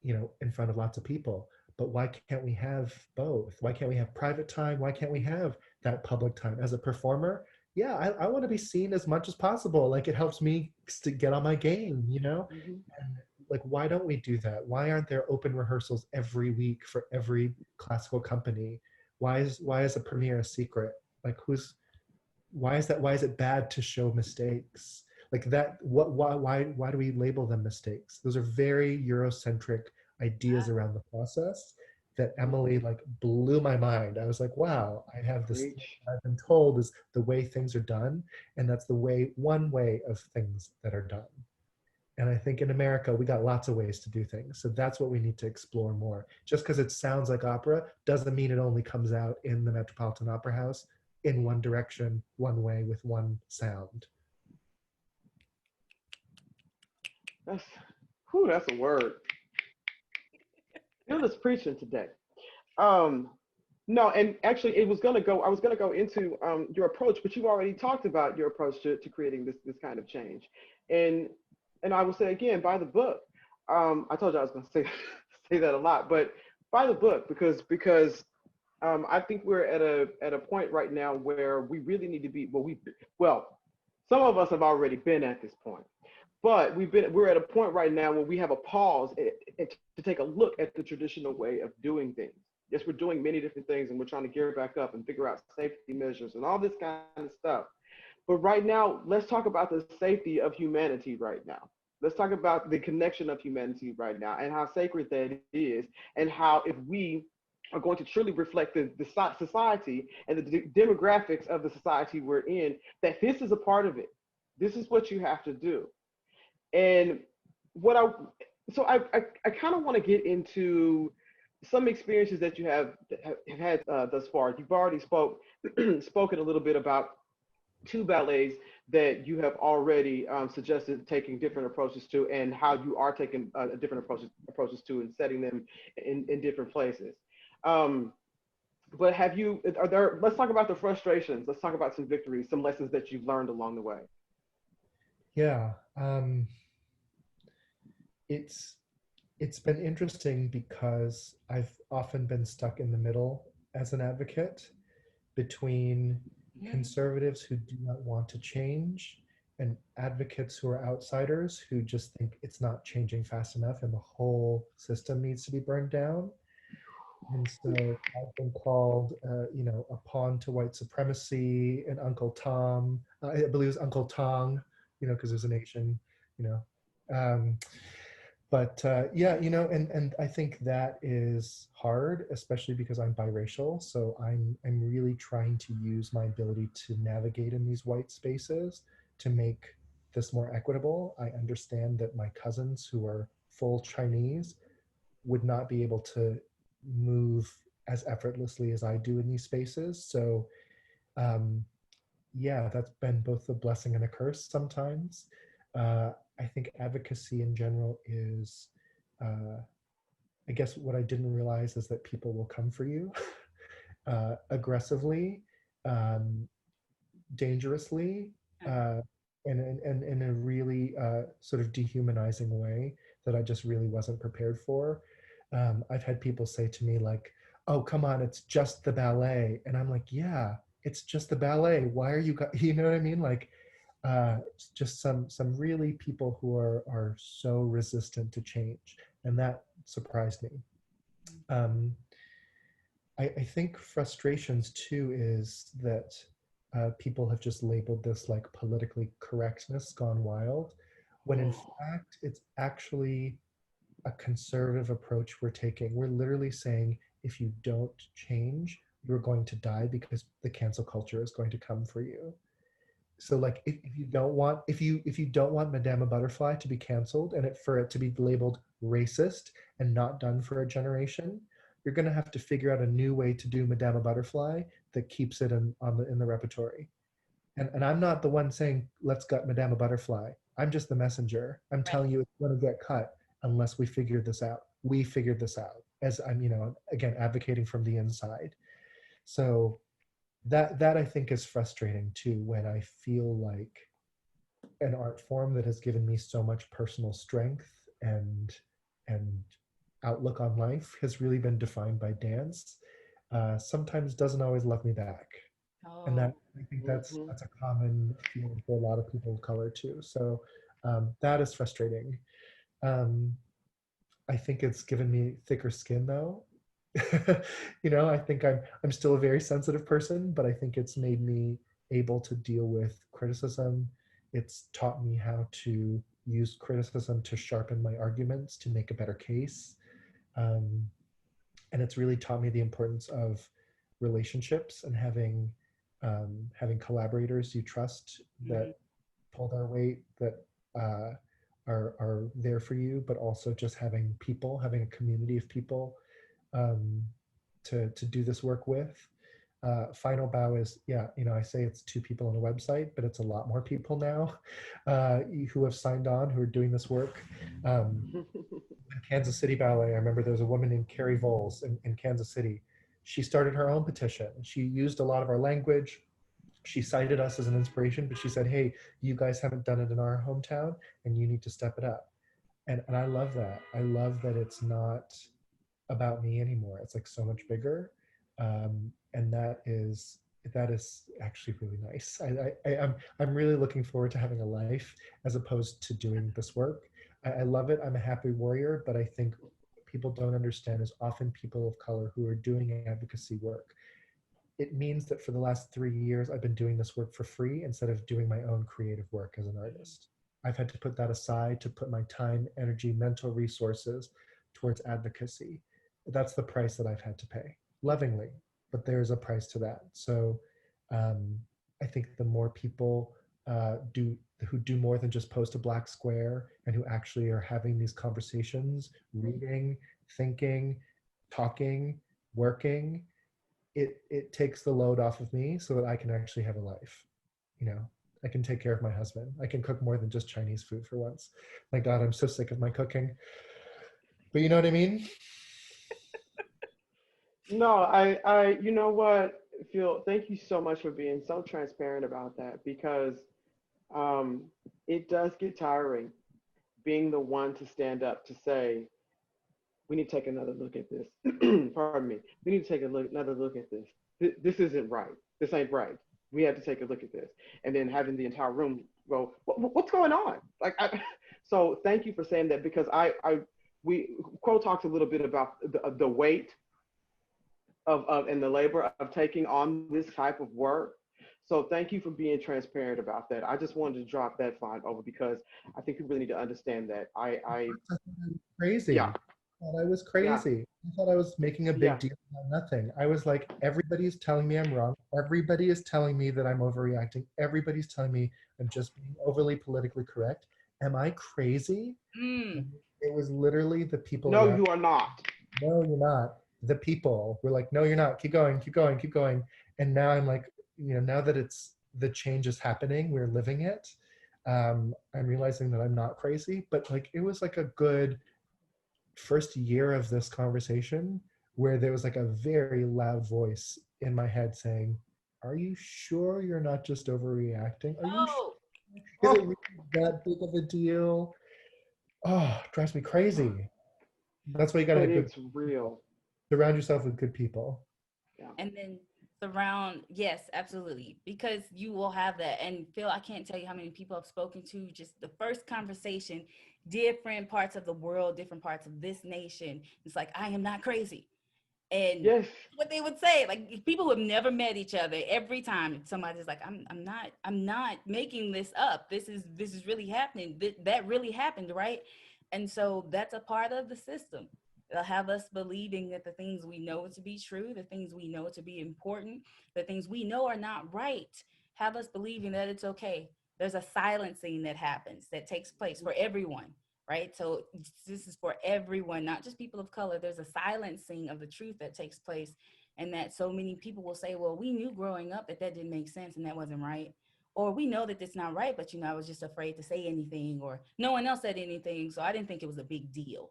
in front of lots of people. But why can't we have both? Why can't we have private time? Why can't we have that public time? As a performer, yeah, I want to be seen as much as possible. Like it helps me to get on my game. Mhm. And like, why don't we do that? Why aren't there open rehearsals every week for every classical company? Why is a premiere a secret? Like why is it bad to show mistakes like that? Why do we label them mistakes? Those are very Eurocentric ideas around the process that Emily like blew my mind. I was like, wow, I have this thing Preach. I've been told is the way things are done, and that's one way of things that are done. And I think in America, we got lots of ways to do things. So that's what we need to explore more. Just because it sounds like opera doesn't mean it only comes out in the Metropolitan Opera House in one direction, one way, with one sound. That's, whew, that's a word. You're just preaching today. Um, no, and actually, it was gonna go. I was gonna go into your approach, but you've already talked about your approach to creating this kind of change, and I will say again, by the book. I told you I was gonna say say that a lot, but by the book because I think we're at a point right now where we really need to be. Well, some of us have already been at this point, but we're at a point right now where we have a pause to take a look at the traditional way of doing things. Yes, we're doing many different things and we're trying to gear back up and figure out safety measures and all this kind of stuff. But right now, let's talk about the safety of humanity right now. Let's talk about the connection of humanity right now and how sacred that is, and how if we are going to truly reflect the society and the demographics of the society we're in, that this is a part of it. This is what you have to do. And what I so I kind of want to get into some experiences that you have had thus far. You've already spoken a little bit about two ballets that you have already suggested taking different approaches to, and how you are taking different approaches to and setting them in different places. Um, but are there, let's talk about the frustrations. Let's talk about some victories, some lessons that you've learned along the way. Yeah, it's it's been interesting because I've often been stuck in the middle as an advocate between Mhm. conservatives who do not want to change and advocates who are outsiders who just think it's not changing fast enough and the whole system needs to be burned down. And so I've been called, a pawn to white supremacy, an Uncle Tom. I believe it was Uncle Tong, because there's a nation, you know. Um, but yeah, and I think that is hard, especially because I'm biracial. So I'm really trying to use my ability to navigate in these white spaces to make this more equitable. I understand that my cousins who are full Chinese would not be able to move as effortlessly as I do in these spaces. So um, yeah, that's been both a blessing and a curse sometimes. I think advocacy in general is, uh, I guess what I didn't realize is that people will come for you aggressively, um, dangerously, uh, and in a really sort of dehumanizing way that I just really wasn't prepared for. I've had people say to me like, "Oh, come on, it's just the ballet," and I'm like, "Yeah, it's just the ballet. Why are you, you know what I mean?" Like, just some really people who are so resistant to change, and that surprised me. Um, I think frustrations too is that people have just labeled this like politically correctness gone wild, when in fact it's actually a conservative approach we're taking. We're literally saying if you don't change, you're going to die because the cancel culture is going to come for you. So like if you don't want if you don't want Madame Butterfly to be canceled and for it to be labeled racist and not done for a generation, you're going to have to figure out a new way to do Madame Butterfly that keeps it in the repertory. And I'm not the one saying let's gut Madame Butterfly. I'm just the messenger. I'm Right. telling you it's going to get cut unless we figure this out. We figured this out as I'm, again advocating from the inside. So that I think is frustrating too, when I feel like an art form that has given me so much personal strength and outlook on life has really been defined by dance. Sometimes doesn't always love me back, and that Oh, I think Mhm. that's a common feeling for a lot of people of color too. So that is frustrating. Um, I think it's given me thicker skin though. I think I'm still a very sensitive person, but I think it's made me able to deal with criticism. It's taught me how to use criticism to sharpen my arguments to make a better case. Um, and it's really taught me the importance of relationships and having collaborators you trust mhm. that pull their weight, that uh, are there for you, but also just having a community of people um, to do this work with. Final Bow is, yeah, I say it's 2 people on a website, but it's a lot more people now who have signed on, who are doing this work. Um, Kansas City Ballet, I remember there was a woman named Carrie Voles in Kansas City. she started her own petition. She used a lot of our language. She cited us as an inspiration, but she said, hey, you guys haven't done it in our hometown and you need to step it up. And I love that. I love that it's not about me anymore. It's like so much bigger. And that is actually really nice. I'm really looking forward to having a life as opposed to doing this work. I love it. I'm a happy warrior, but I think people don't understand is often people of color who are doing advocacy work. It means that for the last 3 years, I've been doing this work for free instead of doing my own creative work as an artist. I've had to put that aside to put my time, energy, mental resources towards advocacy. That's the price that I've had to pay, lovingly, but there's a price to that. So I think the more people who do more than just post a black square and who actually are having these conversations, reading, thinking, talking, working, it takes the load off of me so that I can actually have a life. You know, I can take care of my husband. I can cook more than just Chinese food for once. My God, I'm so sick of my cooking. But you know what I mean? No, you know what, Phil, thank you so much for being so transparent about that because um, it does get tiring being the one to stand up to say, we need to take another look at this. Pardon me. We need to take another look at this. This isn't right. This ain't right. We have to take a look at this. And then having the entire room go, what's going on? So thank you for saying that because Quo talked a little bit about the weight of and the labor of taking on this type of work. So thank you for being transparent about that. I just wanted to drop that line over because I think you really need to understand that. Crazy. Yeah, I thought I was yeah, crazy. I thought I was making a big yeah. deal about nothing. I was like, everybody's telling me I'm wrong. Everybody is telling me that I'm overreacting. Everybody's telling me I'm just being overly politically correct. Am I crazy? Mm. And it was literally the people No, around. you are not. No, you're not. The people were like, no, you're not. Keep going, keep going, keep going. And now I'm like, now that it's the change is happening, we're living it. I'm realizing that I'm not crazy, but like it was like a good first year of this conversation where there was like a very loud voice in my head saying, are you sure you're not just overreacting? Are you sure? Oh, Is it Oh, really that big of a deal? Oh, it drives me crazy. That's why you gotta but have good, it's real. surround yourself with good people. Yeah. and then surround, yes, absolutely, because you will have that. And Phil, I can't tell you how many people I've spoken to, just the first conversation, different parts of the world, different parts of this nation. It's like, I am not crazy. And Yes. what they would say, like people who have never met each other, every time somebody's like, I'm not making this up. This is really happening. That really happened, right? And so that's a part of the system. They'll have us believing that the things we know to be true, the things we know to be important, the things we know are not right, have us believing that it's okay. There's a silencing that happens, that takes place for everyone, right? So this is for everyone, not just people of color. There's a silencing of the truth that takes place, and that so many people will say, well, we knew growing up that that didn't make sense and that wasn't right. Or we know that it's not right, but I was just afraid to say anything, or no one else said anything, so I didn't think it was a big deal.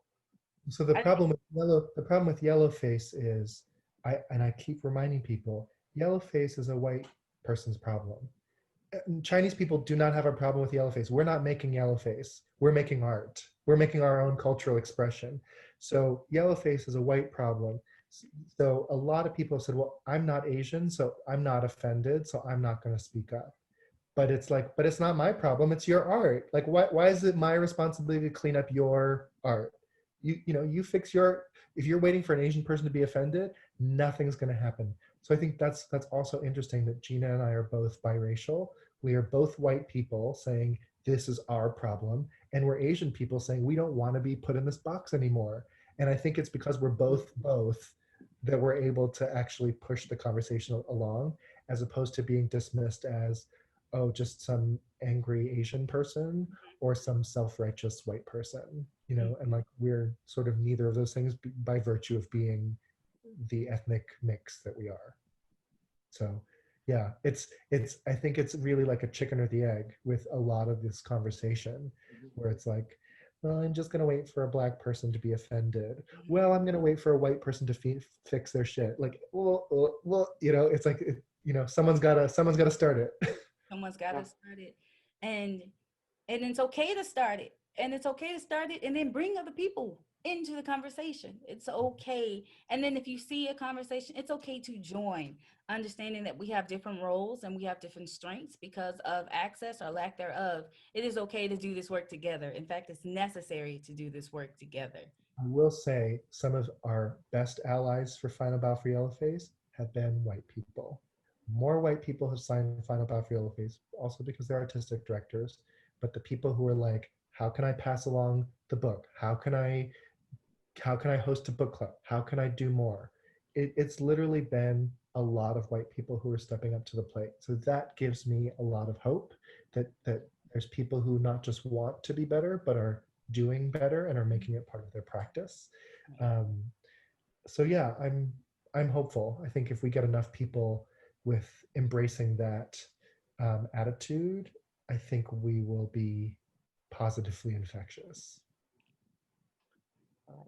So the I didn't think, problem with Yellowface is, I keep reminding people, Yellowface is a white person's problem. Chinese people do not have a problem with Yellowface. We're not making Yellowface. We're making art. We're making our own cultural expression. So Yellowface is a white problem. So a lot of people have said, well, I'm not Asian, so I'm not offended, so I'm not going to speak up. But it's like, but it's not my problem. It's your art. Like, why is it my responsibility to clean up your art? You fix your, if you're waiting for an Asian person to be offended, nothing's going to happen. So I think that's also interesting that Gina and I are both biracial. We are both white people saying this is our problem, and we're Asian people saying we don't want to be put in this box anymore. And I think it's because we're both that we're able to actually push the conversation along, as opposed to being dismissed as, oh, just some angry Asian person or some self-righteous white person, and like we're sort of neither of those things by virtue of being the ethnic mix that we are. So yeah, I think it's really like a chicken or the egg with a lot of this conversation, where it's like, Well, I'm just going to wait for a black person to be offended. Well, I'm going to wait for a white person to fix their shit. Like, well, it's like, someone's got to start it. Someone's got Yeah. to start it. And it's okay to start it. And it's okay to start it and then bring other people into the conversation. It's okay. And then if you see a conversation, it's okay to join, understanding that we have different roles and we have different strengths because of access or lack thereof. It is okay to do this work together. In fact, it's necessary to do this work together. I will say some of our best allies for Final Bow for Yellowface have been white people. More white people have signed Final Bow for Yellowface, also because they're artistic directors. But the people who are like, how can I pass along the book? How can I host a book club? How can I do more? It's literally been a lot of white people who are stepping up to the plate. So that gives me a lot of hope that there's people who not just want to be better, but are doing better and are making it part of their practice. Um, so yeah, I'm hopeful. I think if we get enough people with embracing that attitude, I think we will be positively infectious. I like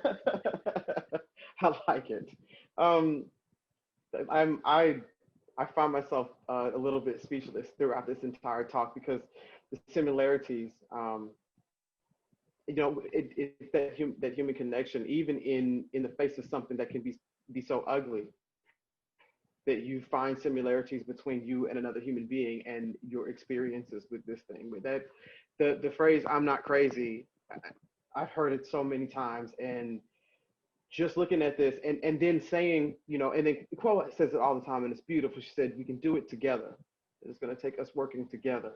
that. I like it. Um, I find myself a little bit speechless throughout this entire talk because the similarities, it's that human connection, even in the face of something that can be so ugly, that you find similarities between you and another human being and your experiences with this thing. With that, the phrase "I'm not crazy," I've heard it so many times, and just looking at this and then saying, and then Quo says it all the time, and it's beautiful. She said, we can do it together. It's going to take us working together.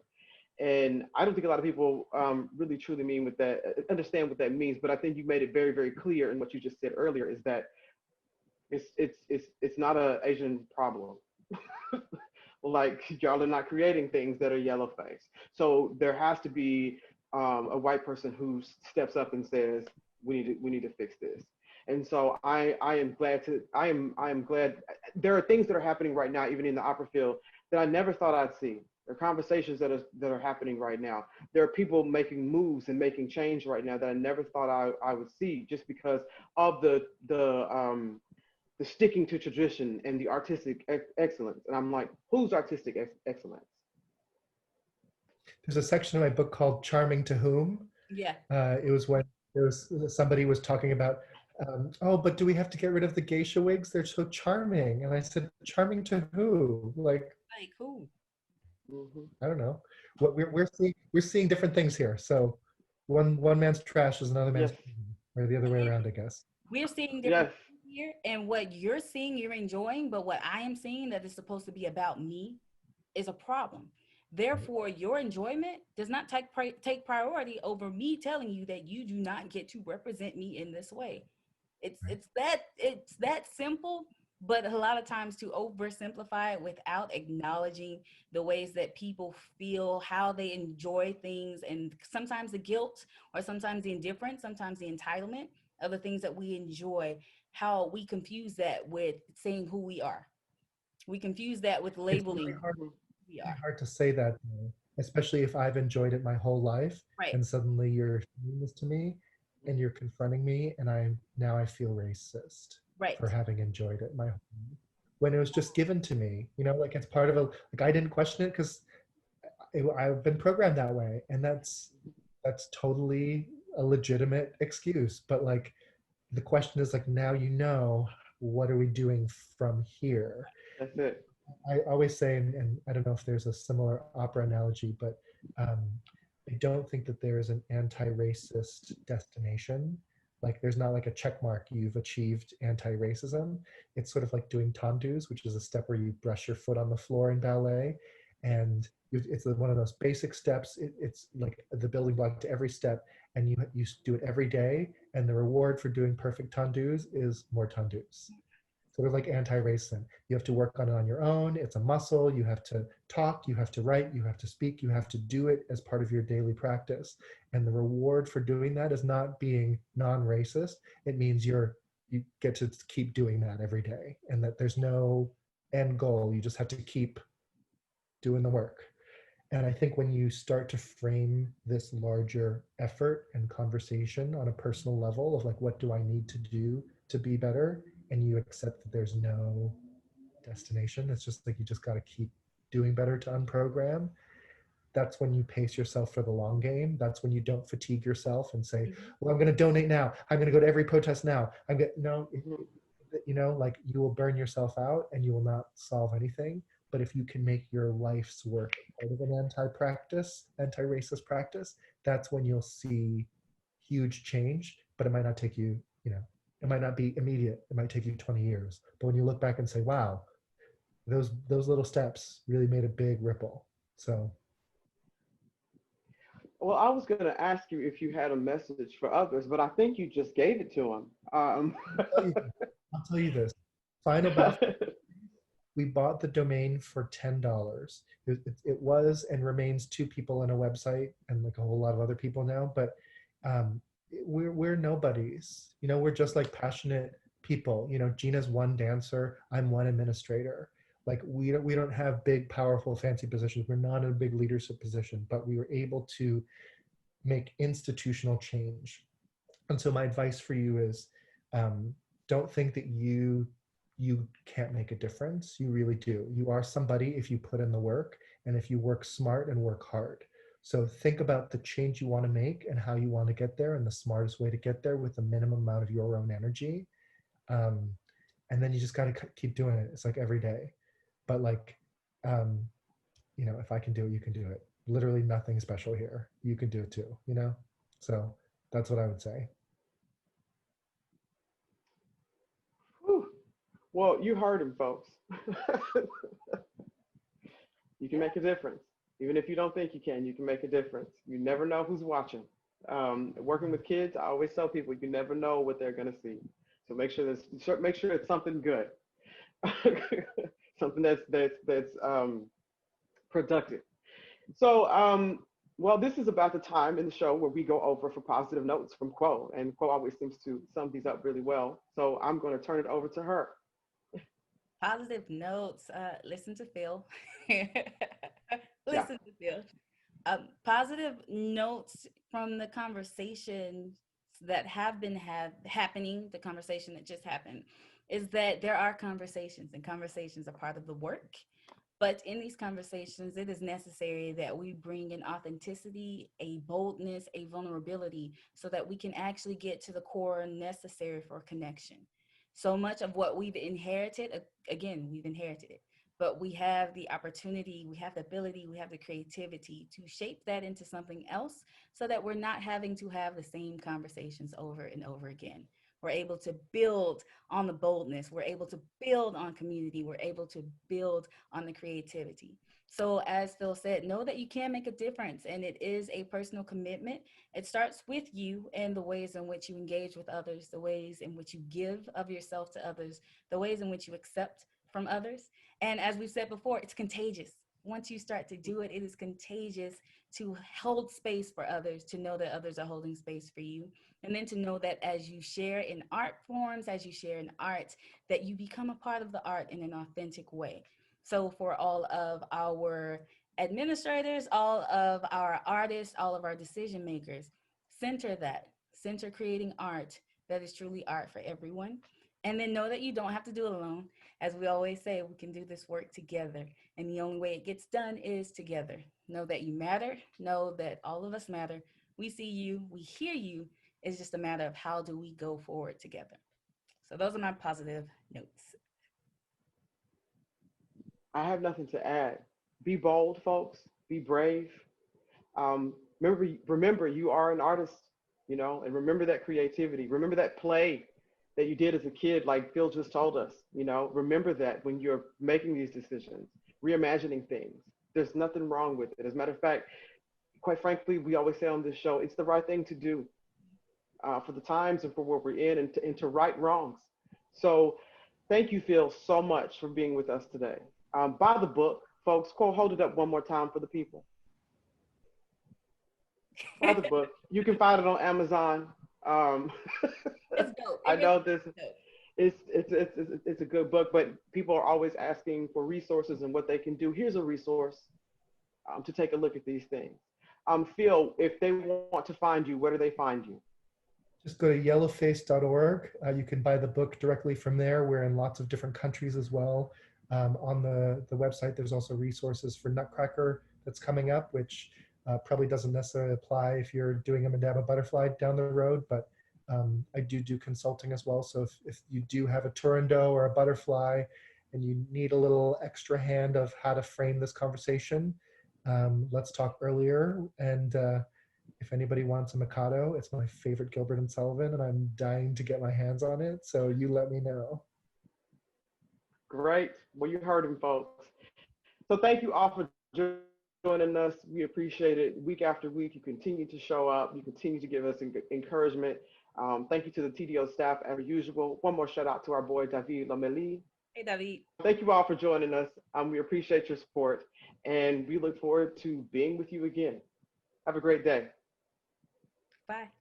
And I don't think a lot of people really truly mean with that, understand what that means. But I think you made it very, very clear in what you just said earlier is that it's not an Asian problem. Like y'all are not creating things that are yellow face. So there has to be a white person who steps up and says, we need to fix this. And so I am glad I am glad there are things that are happening right now, even in the opera field, that I never thought I'd see. There are conversations that are happening right now. There are people making moves and making change right now that I never thought I would see, just because of the sticking to tradition and the artistic excellence. And I'm like, who's artistic excellence? There's a section in my book called "Charming to Whom." Yeah. It was when there was somebody was talking about, oh, but do we have to get rid of the geisha wigs? They're so charming. And I said, charming to who? Like, Cool. Mm-hmm. I don't know. What we're seeing different things here. So one man's trash is another man's, Yes. or the other way around, I guess. We're seeing different Yes. things here, and what you're seeing, you're enjoying, but what I am seeing that is supposed to be about me is a problem. Therefore, your enjoyment does not take priority over me telling you that you do not get to represent me in this way. It's that simple, but a lot of times to oversimplify it without acknowledging the ways that people feel, how they enjoy things, and sometimes the guilt or sometimes the indifference, sometimes the entitlement of the things that we enjoy, how we confuse that with saying who we are. We confuse that with It's really labeling hard, who we are. to say that, especially if I've enjoyed it my whole life, Right, and suddenly you're doing this to me, and you're confronting me, and I feel racist right. for having enjoyed it my whole life. When it was just given to me, like it's part of like I didn't question it because I've been programmed that way, and that's totally a legitimate excuse. But like the question is like, now what are we doing from here? That's it. I always say, and I don't know if there's a similar opera analogy, but um, I don't think that there is an anti-racist destination. Like there's not like a check mark, you've achieved anti-racism. It's sort of like doing tendus, which is a step where you brush your foot on the floor in ballet. And it's one of those basic steps. It's like the building block to every step. And you do it every day. And the reward for doing perfect tendus is more tendus. Sort of like anti-racism. You have to work on it on your own. It's a muscle. You have to talk, you have to write, you have to speak, you have to do it as part of your daily practice. And the reward for doing that is not being non-racist. It means you get to keep doing that every day, and that there's no end goal. You just have to keep doing the work. And I think when you start to frame this larger effort and conversation on a personal level of like, what do I need to do to be better? And you accept that there's no destination. It's just like you just got to keep doing better to unprogram. That's when you pace yourself for the long game. That's when you don't fatigue yourself and say, Mhm. well, I'm going to donate now. I'm going to go to every protest now. I'm going to, no, Mhm. you know, like you will burn yourself out and you will not solve anything. But if you can make your life's work part of an anti-racist practice, that's when you'll see huge change. But it might not take you, you know, it might not be immediate. It might take you 20 years. But when you look back and say, wow, those little steps really made a big ripple. So Well, I was going to ask you if you had a message for others, but I think you just gave it to them. I'll tell you, I'll tell you this. Final Bow, we bought the domain for $10. It was and remains two people on a website and like a whole lot of other people now, but um, we're nobodies. You know, we're just like passionate people. You know, Gina's one dancer, I'm one administrator. Like we don't have big, powerful, fancy positions. We're not in a big leadership position, but we were able to make institutional change. And so my advice for you is, um, don't think that you can't make a difference. You really do. You are somebody if you put in the work and if you work smart and work hard. So think about the change you want to make and how you want to get there and the smartest way to get there with the minimum amount of your own energy. Um, and then you just got to keep doing it. It's like every day. But like, um, you know, if I can do it, you can do it. Literally nothing special here. You can do it too, you know? So that's what I would say. Whew. Well, you heard him, folks. You can make a difference. Even if you don't think you can make a difference. You never know who's watching. Working with kids, I always tell people you never know what they're going to see. So make sure it's something good, something that's productive. So, well, this is about the time in the show where we go over for positive notes from Quo, and Quo always seems to sum these up really well. So I'm going to turn it over to her. Positive notes. Listen to Phil. Yeah. Listen to Phil. Positive notes from the conversations that have been happening, the conversation that just happened, is that there are conversations, and conversations are part of the work. But in these conversations, it is necessary that we bring in authenticity, a boldness, a vulnerability, so that we can actually get to the core necessary for connection. So much of what we've inherited, again, we've inherited it, but we have the opportunity, we have the ability, we have the creativity to shape that into something else so that we're not having to have the same conversations over and over again. We're able to build on the boldness. We're able to build on community. We're able to build on the creativity. So, as Phil said, know that you can make a difference, and it is a personal commitment. It starts with you and the ways in which you engage with others, the ways in which you give of yourself to others, the ways in which you accept from others. And as we've said before, it's contagious. Once you start to do it, it is contagious to hold space for others, to know that others are holding space for you. And then to know that as you share in art forms, as you share in art, that you become a part of the art in an authentic way. So for all of our administrators, all of our artists, all of our decision makers, center that, center creating art that is truly art for everyone. And then know that you don't have to do it alone. As we always say, we can do this work together. And the only way it gets done is together. Know that you matter. Know that all of us matter. We see you, we hear you. It's just a matter of how do we go forward together. So those are my positive notes. I have nothing to add. Be bold, folks. Be brave. Remember, you are an artist, you know, and remember that creativity. Remember that play that you did as a kid, like Phil just told us, you know, remember that when you're making these decisions, reimagining things. There's nothing wrong with it. As a matter of fact, quite frankly, we always say on this show, it's the right thing to do for the times and for what we're in and to right wrongs. So thank you, Phil, so much for being with us today. Buy the book, folks. Quote, hold it up one more time for the people. Buy the book. You can find it on Amazon. Um, It's dope. It I really know this is dope. it's a good book, but people are always asking for resources and what they can do. Here's a resource. to take a look at these things. Phil, if they want to find you, where do they find you? Just go to yellowface.org. You can buy the book directly from there. We're in lots of different countries as well. On the website, there's also resources for Nutcracker that's coming up, which probably doesn't necessarily apply if you're doing a Madama Butterfly down the road, but I do consulting as well. So if you do have a Turandot or a butterfly and you need a little extra hand of how to frame this conversation, let's talk earlier. And if anybody wants a Mikado, it's my favorite Gilbert and Sullivan, and I'm dying to get my hands on it. So you let me know. Great. Well, you heard him, folks. So thank you all for joining us. We appreciate it. Week after week, you continue to show up. You continue to give us encouragement. Thank you to the TDO staff as usual. One more shout out to our boy, David Lomeli. Hey, David. Thank you all for joining us. We appreciate your support, and we look forward to being with you again. Have a great day. Bye.